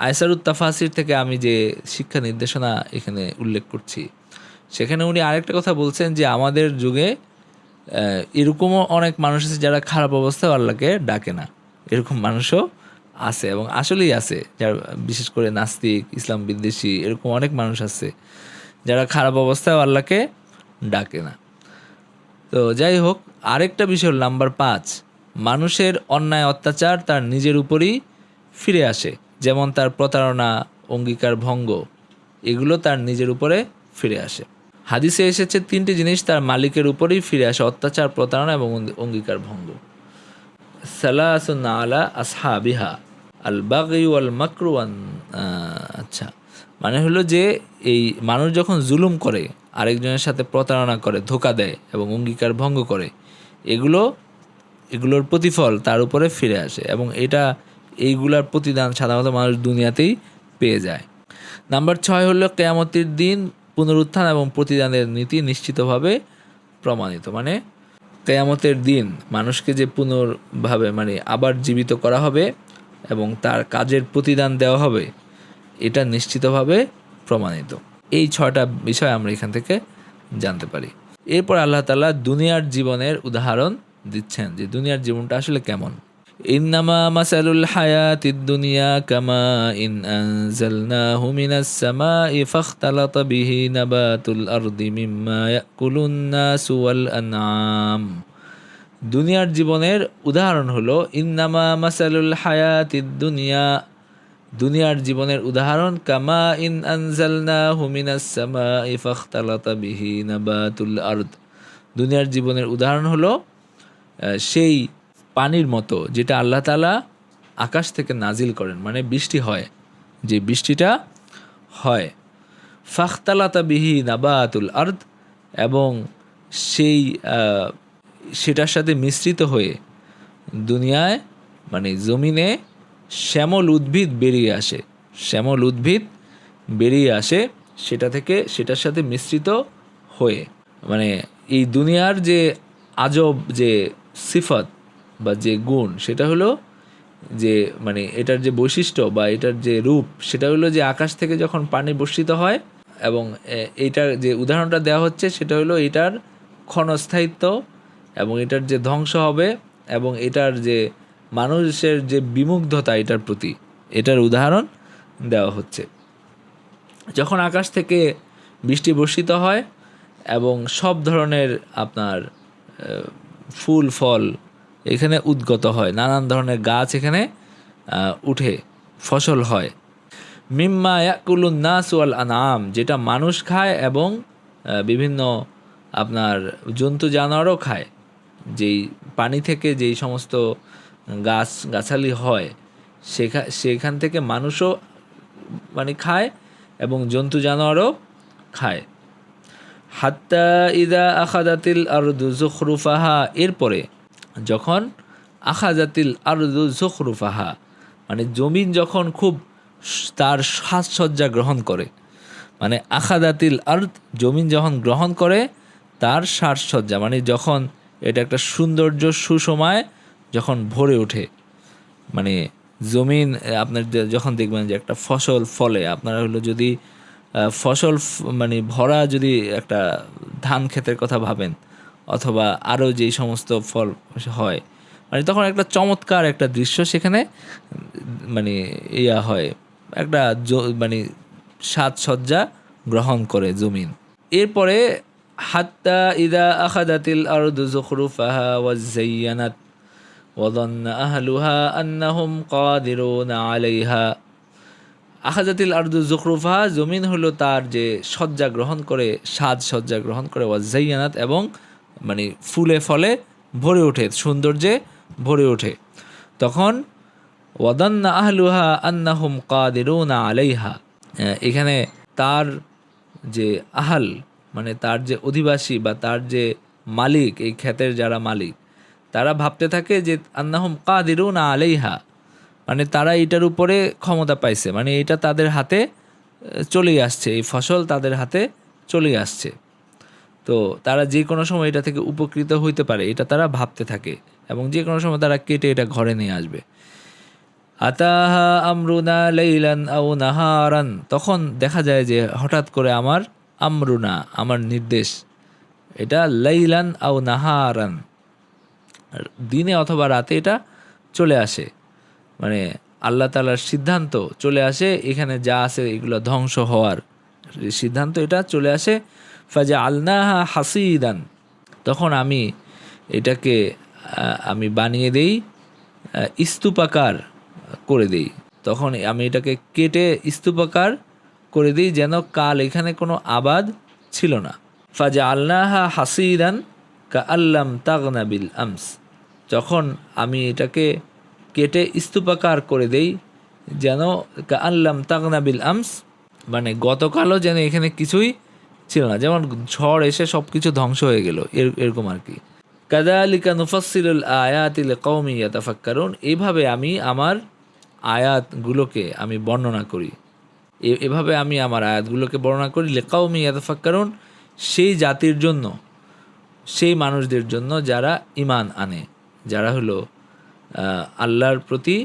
আয়সারুত তাফাসির থেকে আমি যে শিক্ষা নির্দেশনা এখানে উল্লেখ করছি, সেখানে উনি আরেকটা কথা বলছেন যে আমাদের যুগে এরকমও অনেক মানুষ আছে যারা খারাপ অবস্থায় আল্লাহকে ডাকে না, এরকম মানুষও আছে এবং আসলেই আছে, যারা বিশেষ করে নাস্তিক, ইসলাম বিদ্বেষী, এরকম অনেক মানুষ আছে যারা খারাপ অবস্থায় আল্লাহকে ডাকে না। তো যাই হোক, আরেকটা বিষয় হল নাম্বার 5, মানুষের অন্যায় অত্যাচার তার নিজের উপরই ফিরে আসে, যেমন তার প্রতারণা, অঙ্গীকার ভঙ্গ, এগুলো তার নিজের উপরে ফিরে আসে। হাদিসে এসেছে 3টি জিনিস তার মালিকের উপরেই ফিরে আসে: অত্যাচার, প্রতারণা এবং অঙ্গীকার ভঙ্গ। সালাসুন আলা আসহাবিহা আল বাগি ওয়াল মাকরু আচ্ছা, মানে হলো যে এই মানুষ যখন জুলুম করে, আরেকজনের সাথে প্রতারণা করে, ধোঁকা দেয় এবং অঙ্গীকার ভঙ্গ করে, এগুলোর প্রতিফল তার উপরে ফিরে আসে এবং এইগুলার প্রতিদান সাধারণত মানুষ দুনিয়াতেই পেয়ে যায়। নাম্বার 6 হলো কিয়ামতের দিন পুনরুত্থান এবং প্রতিদানের নীতি নিশ্চিতভাবে প্রমাণিত। মানে কিয়ামতের দিন মানুষকে যে পুনর্ভাবে মানে আবার জীবিত করা হবে এবং তার কাজের প্রতিদান দেওয়া হবে, এটা নিশ্চিতভাবে প্রমাণিত। এই 6টা বিষয় আমরা এখান থেকে জানতে পারি। এরপর আল্লাহ তাআলা দুনিয়ার জীবনের উদাহরণ দিচ্ছেন যে দুনিয়ার জীবনটা আসলে কেমন। ইন্নামা মাসালুল হায়াতিদ দুনিয়া কামা ইন আনজালনাহু মিনাস সামাই ফাখতালাতা বিহি নাবাতুল আরদি মিম্মা ইয়াকুলুন নাসু ওয়াল আনআম। দুনিয়ার জীবনের উদাহরণ হলো ইন্নামা মাসালুল হায়াতিদ দুনিয়া, দুনিয়ার জীবনের উদাহরণ কামা ইন আনজালনাহু মিনাস সামাই ফাখতালাতা বিহি নাবাতুল আরদ। দুনিয়ার জীবনের উদাহরণ হলো সেই পানির মতো যেটা আল্লাহ তাআলা আকাশ থেকে নাজিল করেন, মানে বৃষ্টি হয়, যে বৃষ্টিটা হয়। ফাখতালাতা বিহি নাবাতুল আরদ, এবং সেটার সাথে মিশ্রিত হয়ে দুনিয়ায় মানে জমিনে শ্যামল উদ্ভিদ বেরিয়ে আসে, শ্যামল উদ্ভিদ বেরিয়ে আসে সেটার সাথে মিশ্রিত হয়ে। মানে এই দুনিয়ার যে আজব যে সিফত বা যে গুণ, সেটা হলো যে মানে এটার যে বৈশিষ্ট্য বা এটার যে রূপ, সেটা হলো যে আকাশ থেকে যখন পানি বর্ষিত হয়, এবং এইটার যে উদাহরণটা দেওয়া হচ্ছে সেটা হলো এটার ক্ষণস্থায়িত্ব এবং এটার যে ধ্বংস হবে এবং এটার যে মানুষের যে বিমুগ্ধতা এটার প্রতি, এটার উদাহরণ দেওয়া হচ্ছে। যখন আকাশ থেকে বৃষ্টি বর্ষিত হয় এবং সব ধরনের আপনার ফুল ফল এখানে উদ্গত হয়, নানান ধরনের গাছ এখানে উঠে ফসল হয়। মিম্মা ইয়াকুলুন নাস ওয়াল আনআম, যেটা মানুষ খায় এবং বিভিন্ন আপনার জন্তু জানোয়ারও খায়। যেই পানি থেকে যেই সমস্ত গাছালি হয় সেখান থেকে মানুষও মানে খায় এবং জন্তু জানোয়ারও খায়। হাত্তা ইদা আখাযাতিল আরদু যুখরুফাহা, এরপরে যখন আখাযাতিল আরদু যুখরুফাহা মানে জমিন যখন খুব তার সাজসজ্জা গ্রহণ করে, মানে আখাযাতিল আরদ জমিন যখন গ্রহণ করে তার সাজসজ্জা, মানে যখন এটা একটা সৌন্দর্য সুসময় যখন ভরে ওঠে, মানে জমিন আপনার যখন দেখবেন যে একটা ফসল ফলে, আপনারা হলো যদি ফসল মানে ভরা যদি একটা ধান ক্ষেতের কথা ভাবেন অথবা আরও যেই সমস্ত ফল হয়, মানে তখন একটা চমৎকার একটা দৃশ্য সেখানে মানে হয়, একটা মানে সাজসজ্জা গ্রহণ করে জমিন। এরপরে হাত্তা ইদা আখাদাতিল আরদু যুখরুফাহা ওয়াযায়্যানাত ওয়া যান্না আহলুহা আন্নাহুম কাদিরুনা আলাইহা। আখাদাতিল আরদু যুখরুফাহা, জমিন হলো তার যে সজ্জা গ্রহণ করে, সজ্জা গ্রহণ করে, ওয়াযায়্যানাত এবং মানে ফুলে ফলে ভরে ওঠে, সৌন্দর্যে ভরে ওঠে। তখন ওয়াদান্না আহলুহা আন্নাহুম কাদিরুনা আলাইহা, এখানে তার যে আহাল মানে তার যে অধিবাসী বা তার যে মালিক, এই ক্ষেতের যারা মালিক, তারা ভাবতে থাকে যে আন্নাহুম কাদিরুনা আলাইহা, মানে তারা এটার উপরে ক্ষমতা পাইছে, মানে এটা তাদের হাতে চলেই আসছে, এই ফসল তাদের হাতে চলেই আসছে, তো তারা যে কোনো সময় এটা থেকে উপকৃত হইতে পারে, এটা তারা ভাবতে থাকে এবং যে কোনো সময় তারা কেটে এটা ঘরে নিয়ে আসবে। আতাহা আমরুনা লাইলান আও নাহারান, তখন দেখা যায় যে হঠাৎ করে আমার আমরুনা, আমার নির্দেশ, এটা লাইলান আও নাহারান, দিনে অথবা রাতে এটা চলে আসে, মানে আল্লাহ তাআলার সিদ্ধান্ত চলে আসে, এখানে যা আছে এগুলো ধ্বংস হওয়ার সিদ্ধান্ত এটা চলে আসে। ফাজা আলনাহা হাসিদান, তখন আমি এটাকে আমি বানিয়ে দেই, স্তূপাকার করে দেই, তখন আমি এটাকে কেটে স্তূপাকার করে দিই, যেন কাল এখানে কোনো আবাদ ছিল না। ফাজা আলনাহা হাসিদান কা আল্লাম তাগনা বিল আমস, যখন আমি এটাকে কেটে স্তূপাকার করে দেই, যেন কা আল্লাম তাগনা বিল আমস, মানে গতকালও যেন এখানে কিছুই ছিল না, যেমন ঝড় এসে সব কিছু ধ্বংস হয়ে গেল, এরকম আর কি। কাযালিকা নুফাসসিলুল আয়াতি লিকাওমি ইয়াতাফাক্কারুন, এইভাবে আমি আমার আয়াতগুলোকে আমি বর্ণনা করি, এভাবে আমি আমার আয়াতগুলোকে বর্ণনা করি, লিকাওমি ইয়াতাফাক্কারুন, সেই জাতির জন্য, সেই মানুষদের জন্য যারা ঈমান আনে, যারা হলো আল্লাহর প্রতি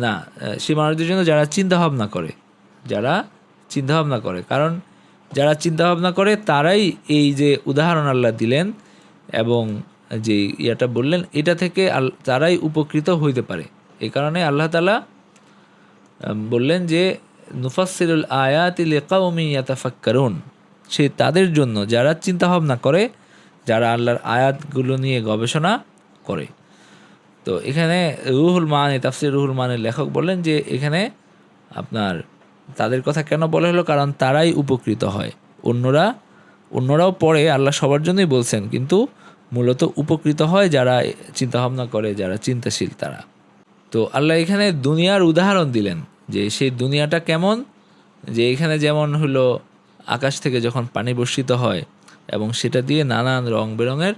না, সেই মানুষদের জন্য যারা চিন্তাভাবনা করে, যারা চিন্তাভাবনা করে, কারণ যারা চিন্তাভাবনা করে তারাই এই যে উদাহরণ আল্লাহ দিলেন এবং যে ইয়াটা বললেন, এটা থেকে তারাই উপকৃত হইতে পারে। এই কারণে আল্লাহ তাআলা বললেন যে নুফাসসিলুল আয়াতি লিকাওমি ইয়াতাফাক্কারুন, সে তাদের জন্য যারা চিন্তাভাবনা করে, যারা আল্লাহর আয়াতগুলো নিয়ে গবেষণা করে। তো এখানে রুহুল মানি, তাফসির রুহুল মানির লেখক বললেন যে এখানে আপনার তাদের কথা কেন বলা হলো, কারণ তারাই উপকৃত হয়, অন্যরাও পড়ে, আল্লাহ সবার জন্যই বলছেন, কিন্তু মূলত উপকৃত হয় যারা চিন্তাভাবনা করে, যারা চিন্তাশীল তারা। তো আল্লাহ এখানে দুনিয়ার উদাহরণ দিলেন যে সেই দুনিয়াটা কেমন, যে এখানে যেমন হলো আকাশ থেকে যখন পানি বর্ষিত হয় এবং সেটা দিয়ে নানান রং বেরঙের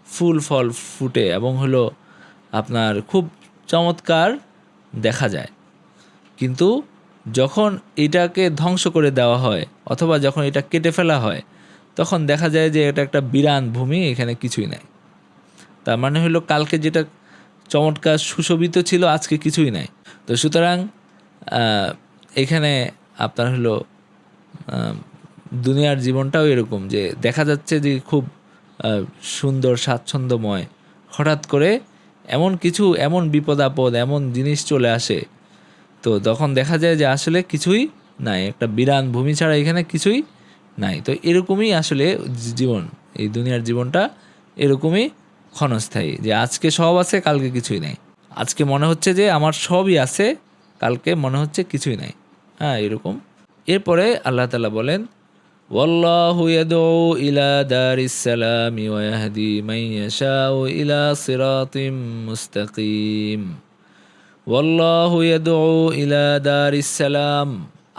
ফুল ফল ফুটে এবং হলো আপনার খুব চমৎকার দেখা যায়, কিন্তু যখন এটাকে ধ্বংস করে দেওয়া হয় অথবা যখন এটা কেটে ফেলা হয়, তখন দেখা যায় যে এটা একটা বিরান ভূমি, এখানে কিছুই নাই। তার মানে হলো কালকে যেটা চমৎকার সুশোভিত ছিল, আজকে কিছুই নাই। তো সুতরাং এখানে আপনার হলো দুনিয়ার জীবনটাও এরকম, যে দেখা যাচ্ছে যে খুব সুন্দর স্বাচ্ছন্দ্যময়, হঠাৎ করে এমন বিপদ আপদ, এমন জিনিস চলে আসে, তো তখন দেখা যায় যে আসলে কিছুই নাই, একটা বিরান ভূমি ছাড়া এখানে কিছুই নাই। তো এরকমই আসলে জীবন, এই দুনিয়ার জীবনটা এরকমই ক্ষণস্থায়ী, যে আজকে সব আছে, কালকে কিছুই নাই। আজকে মনে হচ্ছে যে আমার সবই আছে, কালকে মনে হচ্ছে কিছুই নাই, হ্যাঁ এরকম। এরপরে আল্লাহ তাআলা বলেন, ওয়াল্লাহু ইয়াদউ ইলা দারিস সালামি ওয়া ইয়াহদি মান ইয়াশাউ ইলা সিরাতিম মুস্তাকিম। ওয়াল্লাহু ইয়াদউ ইলা দারিস সালাম,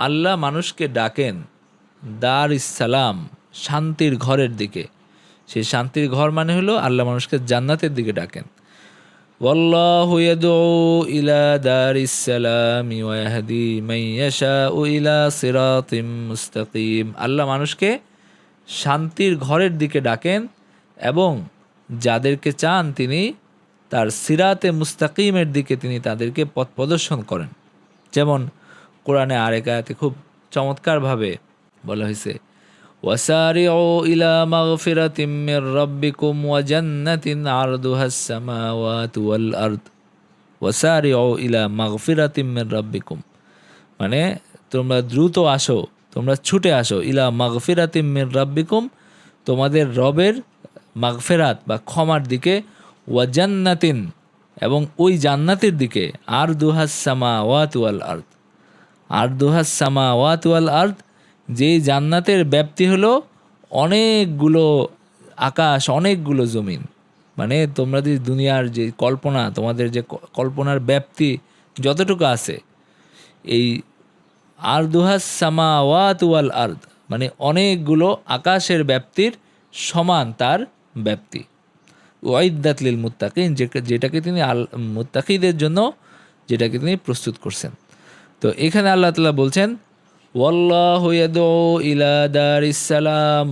আল্লাহ মানুষকে ডাকেন দারিস সালাম, শান্তির ঘরের দিকে। সেই শান্তির ঘর মানে হলো আল্লাহ মানুষকে জান্নাতের দিকে ডাকেন। ওয়াল্লাহু ইয়াদউ ইলা দারিস সালামি ওয়া ইয়াহদি মান ইয়াশাউ ইলা সিরাতিম মুস্তাকিম, আল্লাহ মানুষকে শান্তির ঘরের দিকে ডাকেন এবং যাদেরকে চান তিনি তার সিরাতে মুস্তাকিমের দিকে তিনি তাদেরকে পথ প্রদর্শন করেন। যেমন কোরআনে আরেক আয়াতে খুব চমৎকারভাবে বলা হয়েছে, ওয়াসারিউ ইলা মাগফিরাতিম মির রাব্বিকুম ওয়া জান্নাতিন আরদুহাস সামাওয়াতু ওয়াল আরদ ওয়াসারিউ ইলা মাগফিরাতিম মির রাব্বিকুম, মানে তোমরা দ্রুত আসো, তোমরা ছুটে আসো, ইলা মাগফিরাতিম মির রাব্বিকুম, তোমাদের রবের মাগফেরাত বা ক্ষমার দিকে, ওয়া জান্নাতিন, এবং ওই জান্নাতের দিকে, আর দুহাস সামাওয়াত ওয়াল আরদ, আর দুহাস সামাওয়াত ওয়াল আরদ, যেই জান্নাতের ব্যাপ্তি হলো অনেকগুলো আকাশ, অনেকগুলো জমিন। মানে তোমরা যে দুনিয়ার যে কল্পনা, তোমাদের যে কল্পনার ব্যাপ্তি যতটুকু আছে, এই আর দুহাস সামাওয়াত ওয়াল আরদ মানে অনেকগুলো আকাশের ব্যাপ্তির সমান তার ব্যাপ্তি। ওয়াইদাত লিল মুত্তাকিন, যেটাকে তিনি মুত্তাকিদের জন্য যেটাকে তিনি প্রস্তুত করছেন। তো এখানে আল্লাহ তাআলা বলছেন ওয়াল্লাহু ইয়াদউ ইলা দারিস সালাম,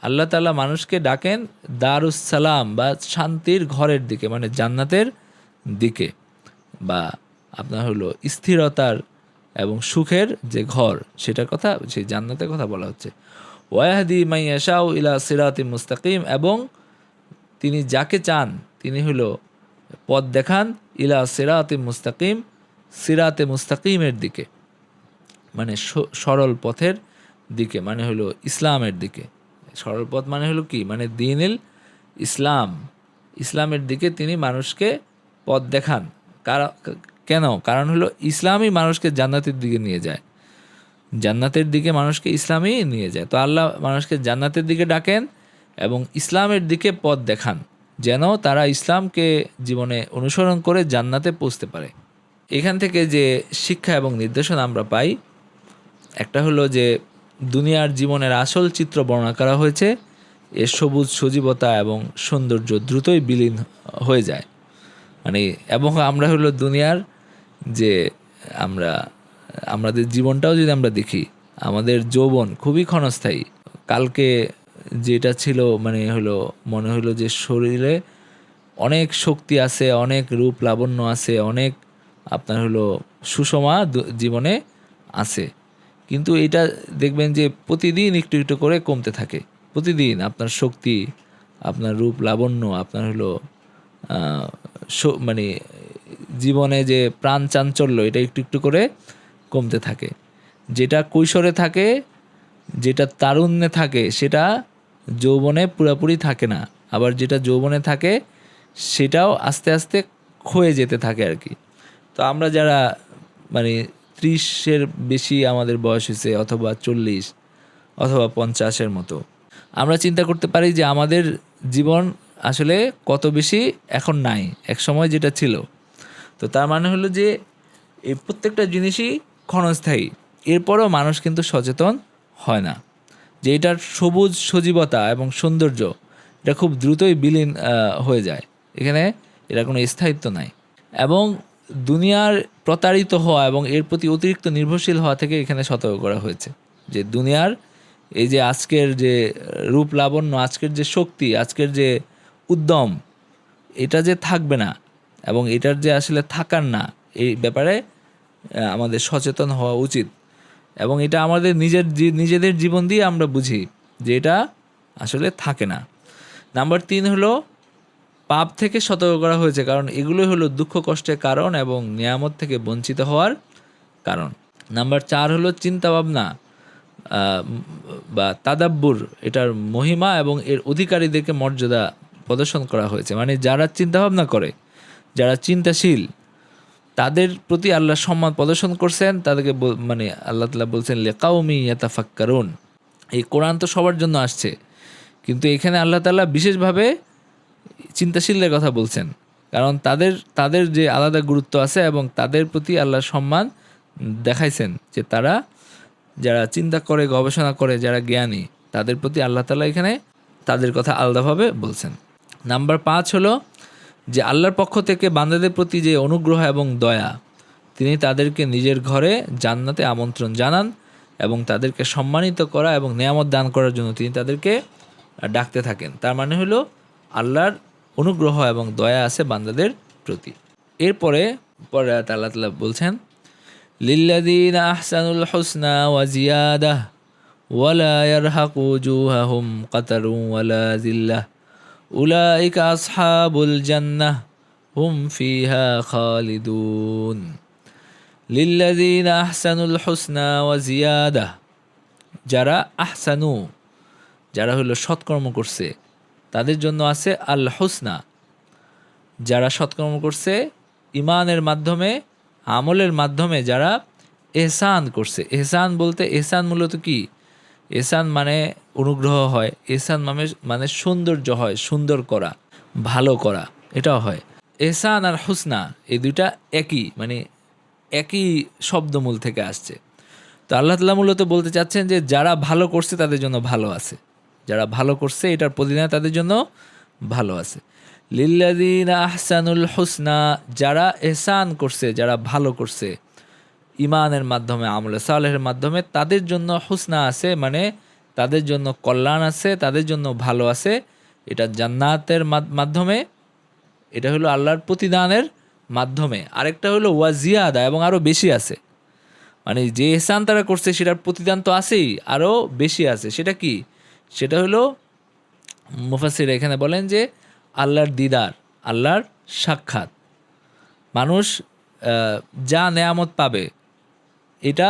আল্লাহ তাআলা মানুষকে ডাকেন দারুস সালাম বা শান্তির ঘরের দিকে, মানে জান্নাতের দিকে, বা আপনার হলো স্থিরতার এবং সুখের যে ঘর, সেটার কথা, সেই জান্নাতের কথা বলা হচ্ছে। ওয়াহদি মান ইয়াশাউ ইলা সিরাতিম মুস্তাকিম, এবং তিনি যাকে চান তিনি হলো পথ দেখান, ইলা সিরাতিম মুস্তাকিম, সিরাতে মুস্তাকিমের দিকে, মানে সরল পথের দিকে, মানে হলো ইসলামের দিকে। সরল পথ মানে হলো কি, মানে দ্বীনুল ইসলাম, ইসলামের দিকে তিনি মানুষকে পথ দেখান। কেন? কারণ হলো ইসলামই মানুষকে জান্নাতের দিকে নিয়ে যায়, জান্নাতের দিকে মানুষকে ইসলামই নিয়ে যায়। তো আল্লাহ মানুষকে জান্নাতের দিকে ডাকেন এবং ইসলামের দিকে পথ দেখান, যেন তারা ইসলামকে জীবনে অনুসরণ করে জান্নাতে পৌঁছতে পারে। এখান থেকে যে শিক্ষা এবং নির্দেশনা আমরা পাই, একটা হলো যে দুনিয়ার জীবনের আসল চিত্র বর্ণনা করা হয়েছে, এর সবুজ সজীবতা এবং সৌন্দর্য দ্রুতই বিলীন হয়ে যায়। মানে এবং আমরা হলো দুনিয়ার যে আমাদের জীবনটাও যদি আমরা দেখি, আমাদের যৌবন খুবই ক্ষণস্থায়ী। কালকে যেটা ছিল, মানে হলো মনে হলো যে শরীরে অনেক শক্তি আছে, অনেক রূপ লাবণ্য আছে, অনেক আপনার হলো সুষমা জীবনে আছে, কিন্তু এটা দেখবেন যে প্রতিদিন একটু একটু করে কমতে থাকে। প্রতিদিন আপনার শক্তি, আপনার রূপ লাবণ্য, আপনার হলো মানে জীবনে যে প্রাণ চাঞ্চল্য, এটা একটু একটু করে কমতে থাকে। যেটা কৈশোরে থাকে, যেটা তারুণ্যে থাকে, সেটা যৌবনে পুরোপুরি থাকে না। আবার যেটা যৌবনে থাকে সেটাও আস্তে আস্তে ক্ষয়ে যেতে থাকে আর কি। তো আমরা যারা মানে 30-এর বেশি আমাদের বয়স হয়েছে, অথবা 40 অথবা 50-এর মতো, আমরা চিন্তা করতে পারি যে আমাদের জীবন আসলে কত বেশি এখন নাই, এক সময় যেটা ছিল। তো তার মানে হলো যে এই প্রত্যেকটা জিনিসই ক্ষণস্থায়ী। এরপরেও মানুষ কিন্তু সচেতন হয় না যে এটার সবুজ সজীবতা এবং সৌন্দর্য এটা খুব দ্রুতই বিলীন হয়ে যায়, এখানে এরা কোনো স্থায়িত্ব নাই। এবং দুনিয়ার প্রতারিত হওয়া এবং এর প্রতি অতিরিক্ত নির্ভরশীল হওয়া থেকে এখানে সতর্ক করা হয়েছে যে দুনিয়ার এই যে আজকের যে রূপ লাবণ্য, আজকের যে শক্তি, আজকের যে উদ্যম, এটা যে থাকবে না এবং এটার যে আসলে থাকার না, এই ব্যাপারে আমাদের সচেতন হওয়া উচিত। এবং এটা আমাদের নিজেদের জীবন দিয়ে আমরা বুঝি যে এটা আসলে থাকে না। নাম্বার 3 হলো পাপ থেকে সতর্ক করা হয়েছে, কারণ এগুলোই হলো দুঃখ কষ্টের কারণ এবং নিয়ামত থেকে বঞ্চিত হওয়ার কারণ। নাম্বার 4 হলো চিন্তাভাবনা বা তাদাব্বুর, এটার মহিমা এবং এর অধিকারীদেরকে মর্যাদা প্রদর্শন করা হয়েছে। মানে যারা চিন্তাভাবনা করে, যারা চিন্তাশীল, তাদের প্রতি আল্লাহ সম্মান প্রদর্শন করছেন। তাদেরকে মানে আল্লাহ তাআলা বলছেন লিকাউমি ইয়াতাফাক্কারুন। এই কোরআন তো সবার জন্য আসছে, কিন্তু এখানে আল্লাহ তাআলা বিশেষভাবে চিন্তাশীলদের কথা বলছেন, কারণ তাদের যে আলাদা গুরুত্ব আছে এবং তাদের প্রতি আল্লাহ সম্মান দেখাইছেন যে তারা যারা চিন্তা করে, গবেষণা করে, যারা জ্ঞানী, তাদের প্রতি আল্লাহ তাআলা এখানে তাদের কথা আলাদাভাবে বলছেন। নাম্বার 5 হলো যে আল্লাহর পক্ষ থেকে বান্দাদের প্রতি যে অনুগ্রহ এবং দয়া, তিনি তাদেরকে নিজের ঘরে জান্নাতে আমন্ত্রণ জানান এবং তাদেরকে সম্মানিত করা এবং নেয়ামত দান করার জন্য তিনি তাদেরকে ডাকতে থাকেন। তার মানে হলো আল্লাহর অনুগ্রহ এবং দয়া আছে বান্দাদের প্রতি। এরপরে আল্লাহ তাআলা বলছেন লিল্লাযীনা আহসানুল হুসনা ওয়া জিয়াদাহ ওয়ালা ইয়ারহাকু উজুহাহুম কাতারুন ওয়ালা যিল্লাহ উলাইকা আসহাবুল জান্নাহ হুম ফিহা খালিদুন। লিল্লাযীনা আহসানুল হুসনা ওয়া জিয়াদাহ, যারা আহসানু যারা হলো সৎকর্ম করছে তাদের জন্য আছে আল হুসনা। যারা সৎকর্ম করছে ইমানের মাধ্যমে, আমলের মাধ্যমে যারা এহসান করছে। এহসান বলতে এহসান মূলত কি? এহসান মানে অনুগ্রহ হয়, এহসান মানে সৌন্দর্য হয়, সুন্দর করা, ভালো করা, এটাও হয়। এহসান আর হুসনা এই দুইটা একই, মানে একই শব্দমূল থেকে আসছে। তো আল্লাহ তাআলা মূলত বলতে চাচ্ছেন যে যারা ভালো করছে তাদের জন্য ভালো আছে, যারা ভালো করছে এটার প্রতিদান তাদের জন্য ভালো আছে। লিল্লাযীনা আহসানুল হুসনা, যারা এহসান করছে, যারা ভালো করছে ইমানের মাধ্যমে, আমলে সালেহের মাধ্যমে, তাদের জন্য হুসনা আছে, মানে তাদের জন্য কল্যাণ আছে, তাদের জন্য ভালো আছে। এটা জান্নাতের মাধ্যমে, এটা হলো আল্লাহর প্রতিদানের মাধ্যমে। আরেকটা হলো ওয়াজিয়াদা, এবং আরও বেশি আছে। মানে যে এহসান তারা করছে সেটার প্রতিদান তো আছেই, আরও বেশি আছে। সেটা কি? সেটা হলো মুফাসসির এখানে বলেন যে আল্লাহর দিদার, আল্লাহর সাক্ষাৎ। মানুষ যা নেয়ামত পাবে, এটা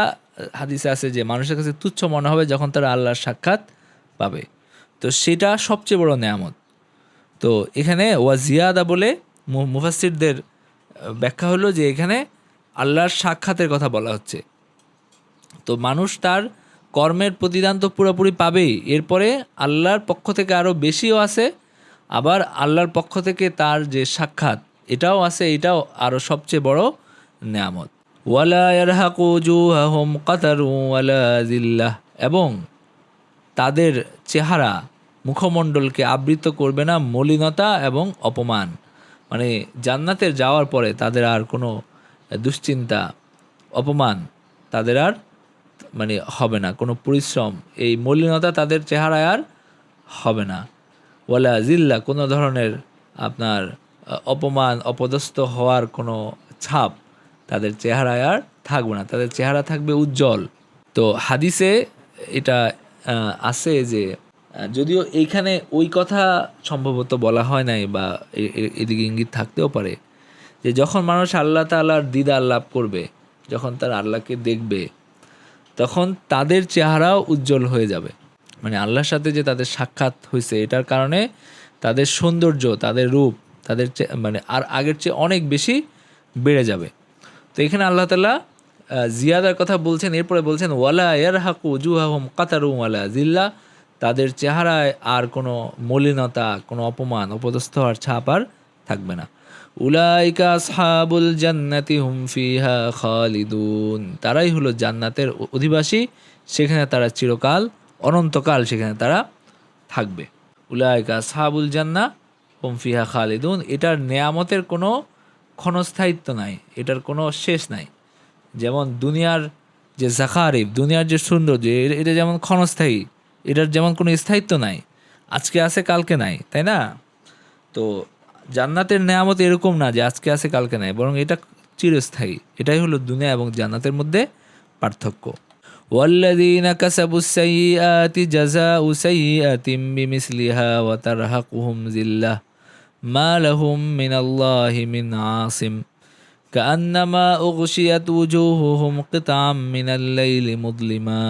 হাদিসে আছে যে মানুষের কাছে তুচ্ছ মনে হবে যখন তারা আল্লাহর সাক্ষাৎ পাবে। তো সেটা সবচেয়ে বড় নেয়ামত। তো এখানে ওয়াজিয়াদা বলে মুফাসসিরদের ব্যাখ্যা হলো যে এখানে আল্লাহর সাক্ষাতের কথা বলা হচ্ছে। তো মানুষ তার কর্মের প্রতিদান তো পুরোপুরি পাবেই, এরপরে আল্লাহর পক্ষ থেকে আরও বেশিও আছে। আবার আল্লাহর পক্ষ থেকে তার যে সাক্ষাৎ এটাও আছে, এটাও আরও সবচেয়ে বড় নেয়ামত। ওয়ালা ইয়ারহাকু উজুহাহুম কাতারুন ওয়ালা যিল্লাহ, এবং তাদের চেহারা, মুখমণ্ডলকে আবৃত করবে না মলিনতা এবং অপমান। মানে জান্নাতের যাওয়ার পরে তাদের আর কোনো দুশ্চিন্তা, অপমান তাদের আর মানে হবে না, কোনো পরিশ্রম, এই মলিনতা তাদের চেহারায় আর হবে না। ওয়ালা জিল্লা, কোনো ধরনের আপনার অপমান, অপদস্থ হওয়ার কোনো ছাপ তাদের চেহারায় আর থাকবে না, তাদের চেহারা থাকবে উজ্জ্বল। তো হাদিসে এটা আছে যে, যদিও এইখানে ওই কথা সম্ভবত বলা হয় নাই, বা এদিকে ইঙ্গিত থাকতেও পারে, যে যখন মানুষ আল্লাহ তাআলার দিদার লাভ করবে, যখন তারা আল্লাহকে দেখবে, তখন তাদের চেহারাও উজ্জ্বল হয়ে যাবে। মানে আল্লাহর সাথে যে তাদের সাক্ষাৎ হয়েছে এটার কারণে তাদের সৌন্দর্য, তাদের রূপ, তাদের মানে আর আগের চেয়ে অনেক বেশি বেড়ে যাবে। তো এখানে আল্লাহ তাআলা জিয়াদার কথা বলছেন, এরপরে বলছেন ওয়ালা ইয়ারহাকু উজুহাহুম কাতারুন ওয়ালা যিল্লা, তাদের চেহারায় আর কোনো মলিনতা, কোনো অপমান, অপদস্থ হওয়ার ছাপ আর থাকবে না। উলাইকা আসহাবুল জান্নাতি হুম ফিহা খালিদুন, তারাই হলো জান্নাতের অধিবাসী, সেখানে তারা চিরকাল, অনন্তকাল সেখানে তারা থাকবে। উলাইকা আসহাবুল জান্নাহ হুম ফিহা খালিদুন, এটার নেয়ামতের কোনো ক্ষণস্থায়িত্ব নাই, এটার কোনো শেষ নাই। যেমন দুনিয়ার যে জাখারিফ, দুনিয়ার যে সৌন্দর্য, এটা যেমন ক্ষণস্থায়ী, এটার যেমন কোনো স্থায়িত্ব নাই, আজকে আছে কালকে নাই, তাই না? তো জান্নাতের নেয়ামত এরকম না যে আজকে আছে কালকে নাই, বরং এটা চিরস্থায়ী। এটাই হলো দুনিয়া এবং জান্নাতের মধ্যে পার্থক্য। ওয়াল্লাযীনা কাসাবুস সাইয়্যাতি জাযাউ সাইয়্যাতিম বিমিসলিহা ওয়া তারহাকুহুম যিল্লাহ মা লাহুম মিনাল্লাহি মিন আসিম কাআন্নামা উগশিয়াত উজুহুহুম কিতাম মিনাল লাইলি মুযলিমা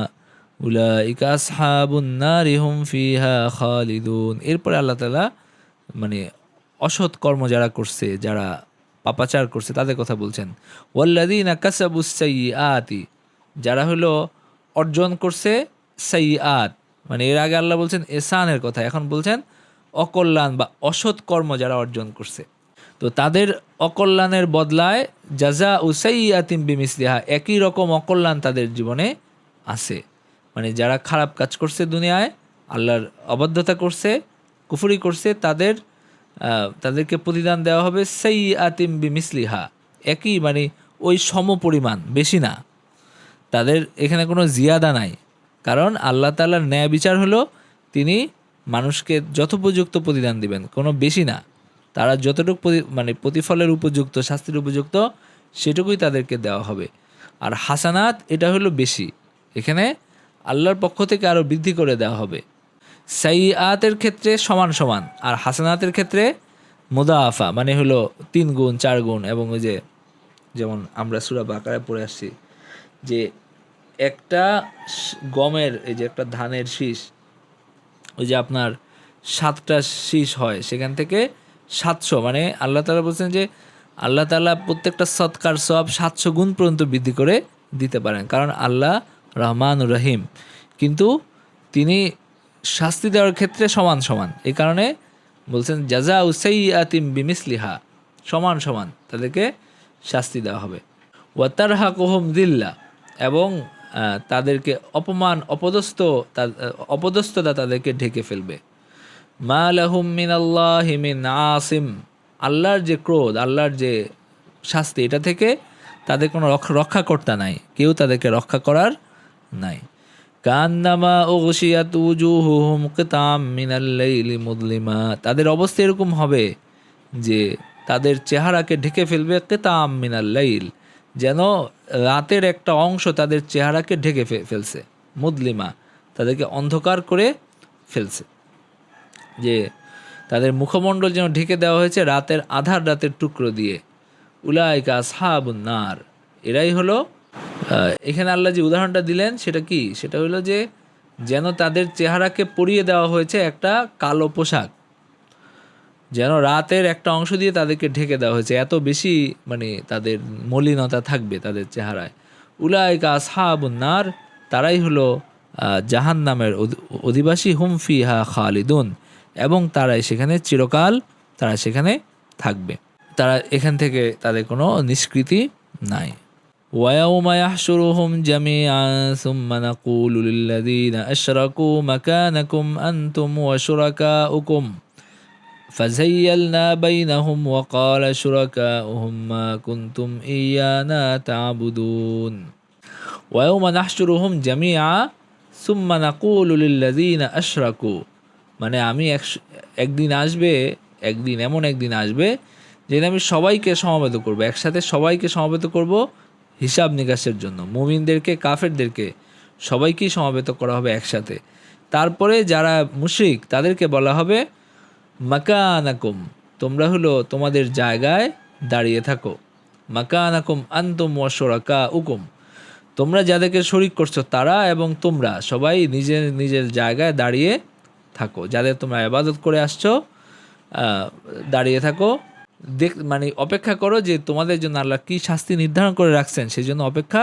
উলাইকা আসহাবুন নারি হুম ফিহা খালিদুন। এরপরে আল্লাহ তাআলা মানে অসৎ কর্ম যারা করছে, যারা পাপাচার করছে তাদের কথা বলছেন। ওয়াল্লাযীনা কাসাবুস সাইয়্যাতি, যারা হলো অর্জন করছে সাইয়্যাত, মানে এর আগে আল্লাহ বলছেন এহসানের কথা, এখন বলছেন অকল্যাণ বা অসৎ কর্ম যারা অর্জন করছে। তো তাদের অকল্যাণের বদলায় জাযাউ সাইয়্যাতিম বিমিসলিহা, একই রকম অকল্যাণ তাদের জীবনে আছে। মানে যারা খারাপ কাজ করছে দুনিয়ায়, আল্লাহর অবাধ্যতা করছে, কুফরি করছে, তাদেরকে প্রতিদান দেওয়া হবে সাইয়্যাতিম বিমিসলিহা, একই, মানে ওই সম পরিমাণ, বেশি না। তাদের এখানে কোনো জিয়াদা নাই, কারণ আল্লাহ তাআলার ন্যায় বিচার হলো তিনি মানুষকে যথোপযুক্ত প্রতিদান দিবেন, কোনো বেশি না। তারা যতটুকু মানে প্রতিফলের উপযুক্ত, শাস্তির উপযুক্ত, সেটুকুই তাদেরকে দেওয়া হবে। আর হাসানাত এটা হলো বেশি, এখানে আল্লাহর পক্ষ থেকে আরও বৃদ্ধি করে দেওয়া হবে। সাইয়্যাতের ক্ষেত্রে সমান সমান, আর হাসানাতের ক্ষেত্রে মুদাআফা, মানে হলো 3 গুণ 4 গুণ। এবং ওই যে যেমন আমরা সূরা বাকারায় পড়ে আসছি যে একটা গমের, এই যে একটা ধানের শীষ, ওই যে আপনার 7টা শীষ হয়, সেখান থেকে 700, মানে আল্লাহ তাআলা বলছেন যে আল্লাহ তাআলা প্রত্যেকটা সদকার সওয়াব 700 গুণ পর্যন্ত বৃদ্ধি করে দিতে পারেন, কারণ আল্লাহ রহমানুর রহিম। কিন্তু তিনি শাস্তি দেওয়ার ক্ষেত্রে সমান সমান, এই কারণে বলছেন জাযাউ সাইয়্যাতিম বিমিসলিহা, সমান সমান তাদেরকে শাস্তি দেওয়া হবে। ওয়াতারহাকুহুম যিল্লা, এবং তাদেরকে অপমান অপদস্থতা তাদেরকে ঢেকে ফেলবে। মা লাহুম মিনাল্লাহি মিন আসিম, আল্লাহর যে ক্রোধ, আল্লাহর যে শাস্তি, এটা থেকে তাদের কোনো রক্ষাকর্তা নাই, কেউ তাদেরকে রক্ষা করার নাই। কান্নামা উগশিয়াত উজুহুহুম কিতাম মিনাল লাইলি মুযলিমা, তাদের অবস্থা এরকম হবে যে তাদের চেহারাকে ঢেকে ফেলবে কিতাম মিনাল লাইল, যেন রাতের একটা অংশ তাদের চেহারাকে ঢেকে ফেলছে, মুদলিমা তাদেরকে অন্ধকার করে ফেলছে, যে তাদের মুখমণ্ডল যেন ঢেকে দেওয়া হয়েছে রাতের আধার রাতের টুকরো দিয়ে। উলাইকা আসহাবুন নার, এরাই হলো, এখানে আল্লাহ যে উদাহরণটা দিলেন সেটা কি, সেটা হলো যে যেন তাদের চেহারাকে পরিয়ে দেওয়া হয়েছে একটা কালো পোশাক, যেন রাতের একটা অংশ দিয়ে তাদেরকে ঢেকে দেওয়া হয়েছে, এত বেশি মানে তাদের মলিনতা থাকবে তাদের চেহারায়। উলাইকা আসহাবুন নার, তারাই হলো জাহান্নামের অধিবাসী, হুম ফিহা খালিদুন, এবং তারাই সেখানে চিরকাল তারা সেখানে থাকবে, তারা এখান থেকে তাদের কোনো নিষ্কৃতি নাই। ويوم يحشرهم جميعا ثم نقول للذين أشركوا مكانكم أنتم وشركاؤكم فزيلنا بينهم وقال شركاؤهم ما كنتم إيانا تعبدون ويوم نحشرهم جميعا ثم نقول للذين أشركوا, মানে আমি একদিন আসবে, একদিন এমন একদিন আসবে যেদিন আমি সবাইকে সমবেত করব, একসাথে সবাইকে সমবেত করব হিসাব নিকাশের জন্য, মুমিনদেরকে কাফেরদেরকে সবাইকেই সমবেত করা হবে একসাথে। তারপরে যারা মুশরিক তাদেরকে বলা হবে মাকানাকুম, তোমরা হলো তোমাদের জায়গায় দাঁড়িয়ে থাকো, মাকানাকুম আনতুম ওয়া শুরাকাউকুম, তোমরা যাদেরকে শরিক করছো তারা এবং তোমরা সবাই নিজের নিজের জায়গায় দাঁড়িয়ে থাকো, যাদের তোমরা ইবাদত করে আসছো দাঁড়িয়ে থাকো, মানে অপেক্ষা করো যে তোমাদের জন্য আল্লাহ কি শাস্তি নির্ধারণ করে রাখছেন সেই জন্য অপেক্ষা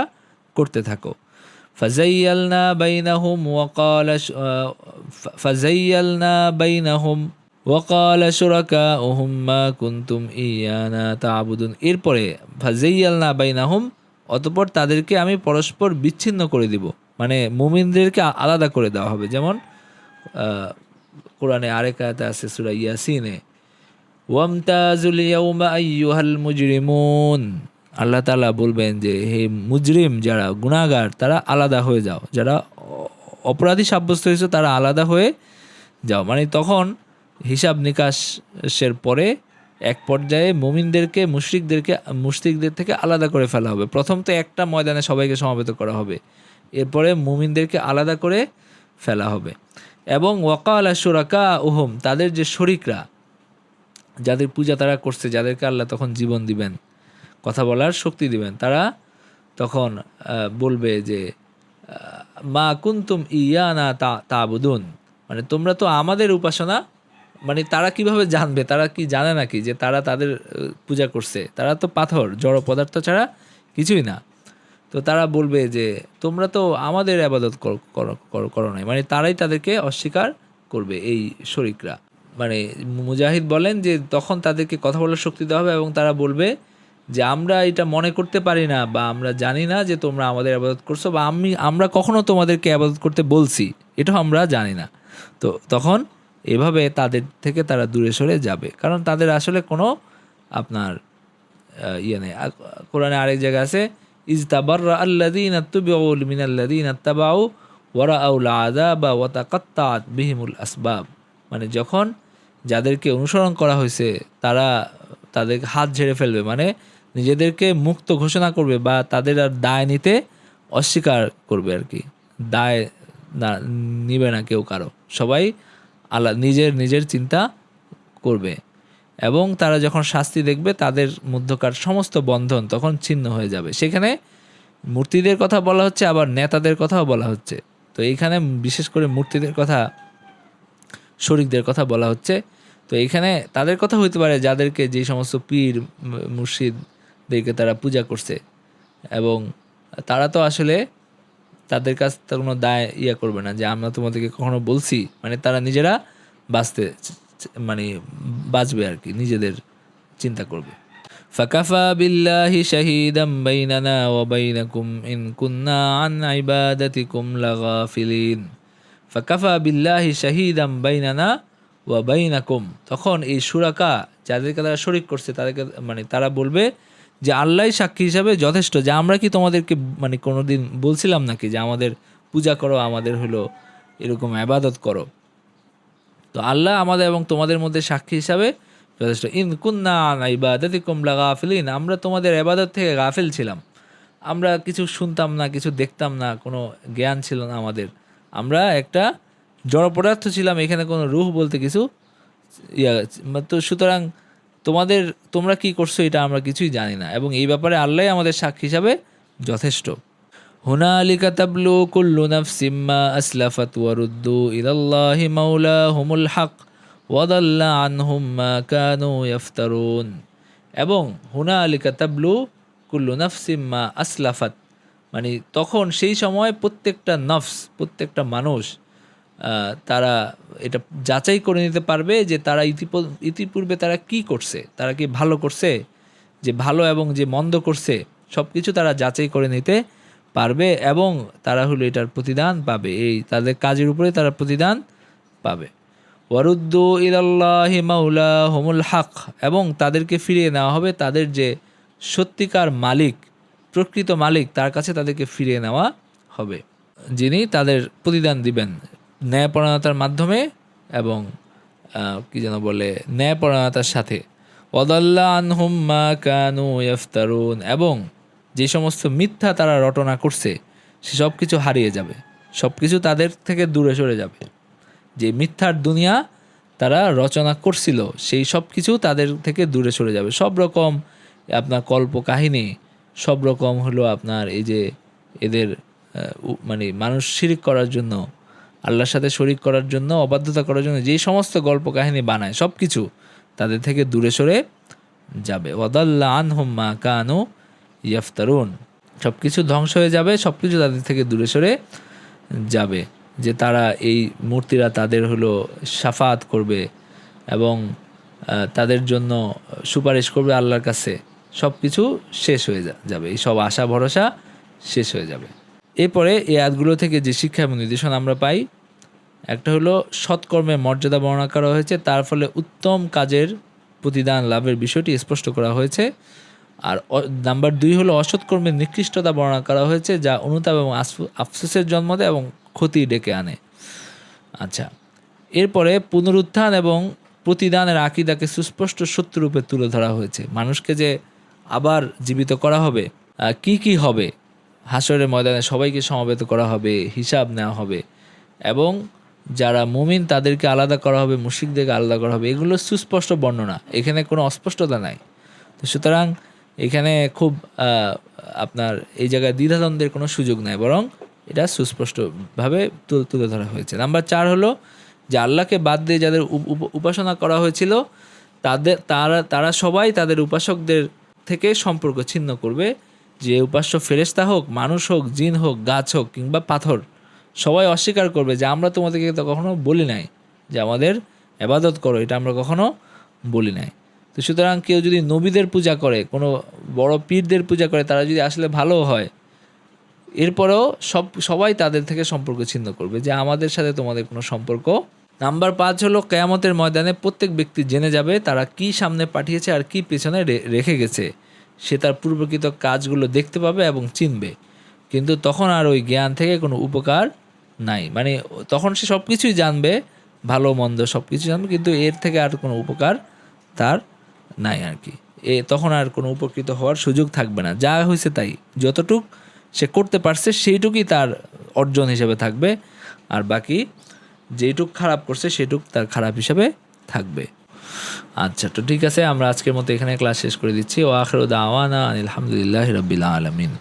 করতে থাকো। ফাজাইয়ালনা বাইনাহুম ওয়া ক্বালা শুরাকাউহুম মা কুনতুম ইয়ানা তা'বুদুন, এরপরে ফাজাইয়ালনা বাইনাহুম, অতঃপর তাদেরকে আমি পরস্পর বিচ্ছিন্ন করে দিব, মানে মুমিনদেরকে আলাদা করে দেওয়া হবে। যেমন কোরআনে আরেক আয়াতে আছে সূরা ইয়াসিনে, ওয়ামতাজুল ইয়াউমা আইয়ুহাল মুজরিমুন, আল্লাহ তাআলা বলবেন যে হে মুজরিম, যারা গুনাহগার তারা আলাদা হয়ে যাও, যারা অপরাধী সাব্যস্ত হয়েছে তারা আলাদা হয়ে যাও। মানে তখন হিসাব নিকাশের পরে এক পর্যায়ে মুমিনদেরকে মুশরিকদের থেকে আলাদা করে ফেলা হবে। প্রথম তো একটা ময়দানে সবাইকে সমবেত করা হবে, এরপরে মুমিনদেরকে আলাদা করে ফেলা হবে। এবং ওয়াকালা শুরাকাউহুম, তাদের যে শরিকরা, যাদের পূজা তারা করছে, যাদেরকে আল্লাহ তখন জীবন দিবেন, কথা বলার শক্তি দিবেন, তারা তখন বলবে যে মা কুনতুম ইয়ানা তা'বুদুন, মানে তোমরা তো আমাদের উপাসনা, মানে তারা কিভাবে জানবে, তারা কি জানে নাকি যে তারা তাদের পূজা করছে, তারা তো পাথর জড় পদার্থ ছাড়া কিছুই না। তো তারা বলবে যে তোমরা তো আমাদের ইবাদত করো নাই, মানে তারাই তাদেরকে অস্বীকার করবে এই শরিকরা। মানে মুজাহিদ বলেন যে তখন তাদেরকে কথা বলার শক্তি দেওয়া হবে এবং তারা বলবে যে আমরা এটা মনে করতে পারি না বা আমরা জানি না যে তোমরা আমাদের ইবাদত করছো, বা আমরা কখনো তোমাদেরকে ইবাদত করতে বলছি এটাও আমরা জানি না। তো তখন এভাবে তাদের থেকে তারা দূরে সরে যাবে, কারণ তাদের আসলে কোনো আপনার ইয়ে নেই। কোরআনে আরেক জায়গা আছে ইজতাবাররা আল্লাযীনা তুবিউ মিনাল্লাযীনা তাবাউ ওয়া রাআউল আযাবা ওয়া তাকাত্তাআত বিহিমুল আসবাব, মানে যখন যাদেরকে অনুসরণ করা হয়েছে তারা তাদের হাত ঝেড়ে ফেলবে, মানে নিজেদেরকে মুক্ত ঘোষণা করবে বা তাদের আর দায় নিতে অস্বীকার করবে আর কি, দায় নিবে না কেউ কারো, সবাই নিজের চিন্তা করবে। এবং তারা যখন শাস্তি দেখবে তাদের মধ্যকার সমস্ত বন্ধন তখন ছিন্ন হয়ে যাবে। সেখানে মূর্তিদের কথা বলা হচ্ছে, আবার নেতাদের কথাও বলা হচ্ছে। তো এইখানে বিশেষ করে মূর্তিদের কথা শরীকদের কথা বলা হচ্ছে। তো এখানে তাদের কথা হইতে পারে যাদেরকে যে সমস্ত পীর মুর্শিদদেরকে তারা পূজা করছে, এবং তারা তো আসলে তাদের কাছ থেকে কোনো দায় করবে না যে আমরা তোমাদেরকে কখনো বলছি, মানে তারা নিজেরা মানে বাঁচবে আর কি, নিজেদের চিন্তা করবে। ফাকাফা বিল্লাহি শাহিদাম বাইনানা ওয়া বাইনাকুম ইন কুন্না আন ইবাদাতিকুম লাগাফিলিন। ফাকাফা বিল্লাহি শাহিদাম বাইনানা ওয়া বাইনাকুম, তখন এই শুরাকা যাদেরকে তারা শরীক করছে তাদেরকে মানে তারা বলবে যে আল্লাহই সাক্ষী হিসাবে যথেষ্ট, যে আমরা কি তোমাদেরকে মানে কোনোদিন বলছিলাম নাকি যে আমাদের পূজা করো, আমাদের হলো এরকম ইবাদত করো। তো আল্লাহ আমাদের এবং তোমাদের মধ্যে সাক্ষী হিসাবে যথেষ্ট। ইন কুন্না আন ইবাদাতিকুম লাগাফিলিন, আমরা তোমাদের ইবাদত থেকে গাফিল ছিলাম, আমরা কিছু শুনতাম না, কিছু দেখতাম না, কোনো জ্ঞান ছিল না আমাদের, আমরা একটা জড় পদার্থ ছিলাম, এখানে কোনো রূহ বলতে কিছু তো সুতরাং তোমরা কি করছো এটা আমরা কিছুই জানি না, এবং এই ব্যাপারে আল্লাহ আমাদের সাক্ষী হিসাবে যথেষ্ট। হুনালিকা তাবলু কুল্লু নাফসিম মা আসলাফাত ওয়া রুদ্দু ইলাল্লাহি মাওলাহুমুল হক ওয়া দাল্লা আনহুম মা কানু ইফতারুন। এবং হুনালিকা তাবলু কুল্লু নাফসিম মা আসলাফাত, মানে তখন সেই সময় প্রত্যেকটা নফস, প্রত্যেকটা মানুষ তারা এটা যাচাই করে নিতে পারবে যে তারা ইতিপূর্বে তারা কি করছে, তারা কি ভালো করছে, যে ভালো এবং যে মন্দ করছে সব কিছু তারা যাচাই করে নিতে পারবে, এবং তারা হলো এটার প্রতিদান পাবে, এই তাদের কাজের উপরে তারা প্রতিদান পাবে। ওয়ারুদ্দু ইলাল্লাহি মাওলাহুমুল হক, এবং তাদেরকে ফিরিয়ে নেওয়া হবে তাদের যে সত্যিকার মালিক, প্রকৃত মালিক, তার কাছে তাদেরকে ফিরিয়ে নেওয়া হবে, যিনি তাদের প্রতিদান দিবেন ন্যায়পরায়ণতার মাধ্যমে এবং কি যেন বলে ন্যায়পরায়ণতার সাথে। ওয়াদাল্লা আনহুম মা কানু ইফতারুন, এবং যে সমস্ত মিথ্যা তারা রটনা করছে সে সব কিছু হারিয়ে যাবে, সব কিছু তাদের থেকে দূরে সরে যাবে। যে মিথ্যার দুনিয়া তারা রচনা করছিল সেই সব কিছু তাদের থেকে দূরে সরে যাবে। সব রকম আপনার কল্প কাহিনী, সব রকম হলো আপনার এই যে এদের মানে মানুষ শিরিক করার জন্য, আল্লাহর সাথে শরিক করার জন্য, অবাধ্যতা করার জন্য যেই সমস্ত গল্প কাহিনী বানায় সব কিছু তাদের থেকে দূরে সরে যাবে। ওয়াদাল্লা আনহুম মা কানু ইফতারুন, সব কিছু ধ্বংস হয়ে যাবে, সব কিছু তাদের থেকে দূরে সরে যাবে। যে তারা এই মূর্তিরা তাদের হলো শাফাত করবে এবং তাদের জন্য সুপারিশ করবে আল্লাহর কাছে, সব কিছু শেষ হয়ে যাবে, এই সব আশা ভরসা শেষ হয়ে যাবে। এরপরে এই আয়াতগুলো থেকে যে শিক্ষা এবং নির্দেশনা আমরা পাই, একটা হলো সৎকর্মের মর্যাদা বর্ণনা করা হয়েছে, তার ফলে উত্তম কাজের প্রতিদান লাভের বিষয়টি স্পষ্ট করা হয়েছে। আর নাম্বার 2 হলো অসৎকর্মের নিকৃষ্টতা বর্ণনা করা হয়েছে, যা অনুতাপ এবং আফসোসের জন্ম দেয় এবং ক্ষতি ডেকে আনে। আচ্ছা, এরপরে পুনরুত্থান এবং প্রতিদানের আকীদাকে সুস্পষ্ট সত্যরূপে তুলে ধরা হয়েছে। মানুষকে যে আবার জীবিত করা হবে, কি হবে, হাসরের ময়দানে সবাইকে সমবেত করা হবে, হিসাব নেওয়া হবে, এবং যারা মুমিন তাদেরকে আলাদা করা হবে, মুশরিকদেরকে আলাদা করা হবে, এগুলো সুস্পষ্ট বর্ণনা, এখানে কোনো অস্পষ্টতা নাই। তো সুতরাং এখানে খুব আপনার এই জায়গায় দ্বিধাদ্বন্দ্বের কোনো সুযোগ নাই, বরং এটা সুস্পষ্টভাবে তুলে ধরা হয়েছে। নাম্বার 4 হলো যে আল্লাহকে বাদ দিয়ে যাদের উপাসনা করা হয়েছিল তারা সবাই তাদের উপাসকদের থেকে সম্পর্ক ছিন্ন করবে। যে উপাস্য ফেরেশতা হোক, মানুষ হোক, জিন হোক, গাছ হোক কিংবা পাথর, সবাই অস্বীকার করবে যে আমরা তোমাদেরকে তো কখনো বলি নাই যে আমাদের ইবাদত করো, এটা আমরা কখনো বলি নাই। তো সুতরাং কেউ যদি নবীদের পূজা করে, কোনো বড় পীরদের পূজা করে, তারা যদি আসলে ভালো হয়, এরপরেও সবাই তাদের থেকে সম্পর্ক ছিন্ন করবে যে আমাদের সাথে তোমাদের কোনো সম্পর্ক। নাম্বার 5 হলো কিয়ামতের ময়দানে প্রত্যেক ব্যক্তি জেনে যাবে তারা কি সামনে পাঠিয়েছে আর কি পেছনে রেখে গেছে, সে তার পূর্বকৃত কাজগুলো দেখতে পাবে এবং চিনবে, কিন্তু তখন আর ওই জ্ঞান থেকে কোনো উপকার নাই। মানে তখন সে সব কিছুই জানবে, ভালো মন্দ সব কিছু জানবে, কিন্তু এর থেকে আর কোনো উপকার তার নাই আর কি। তখন আর কোনো উপকৃত হওয়ার সুযোগ থাকবে না, যা হয়েছে তাই, যতটুক সে করতে পারছে সেইটুকুই তার অর্জন হিসেবে থাকবে, আর বাকি যেইটুক খারাপ করছে সেটুক তার খারাপ হিসেবে থাকবে। আচ্ছা, তো ঠিক আছে, আমরা আজকের মতো এখানে ক্লাস শেষ করে দিচ্ছি। ও আখিরু দাওয়ানা আলহামদুলিল্লাহি রাব্বিল আলামিন।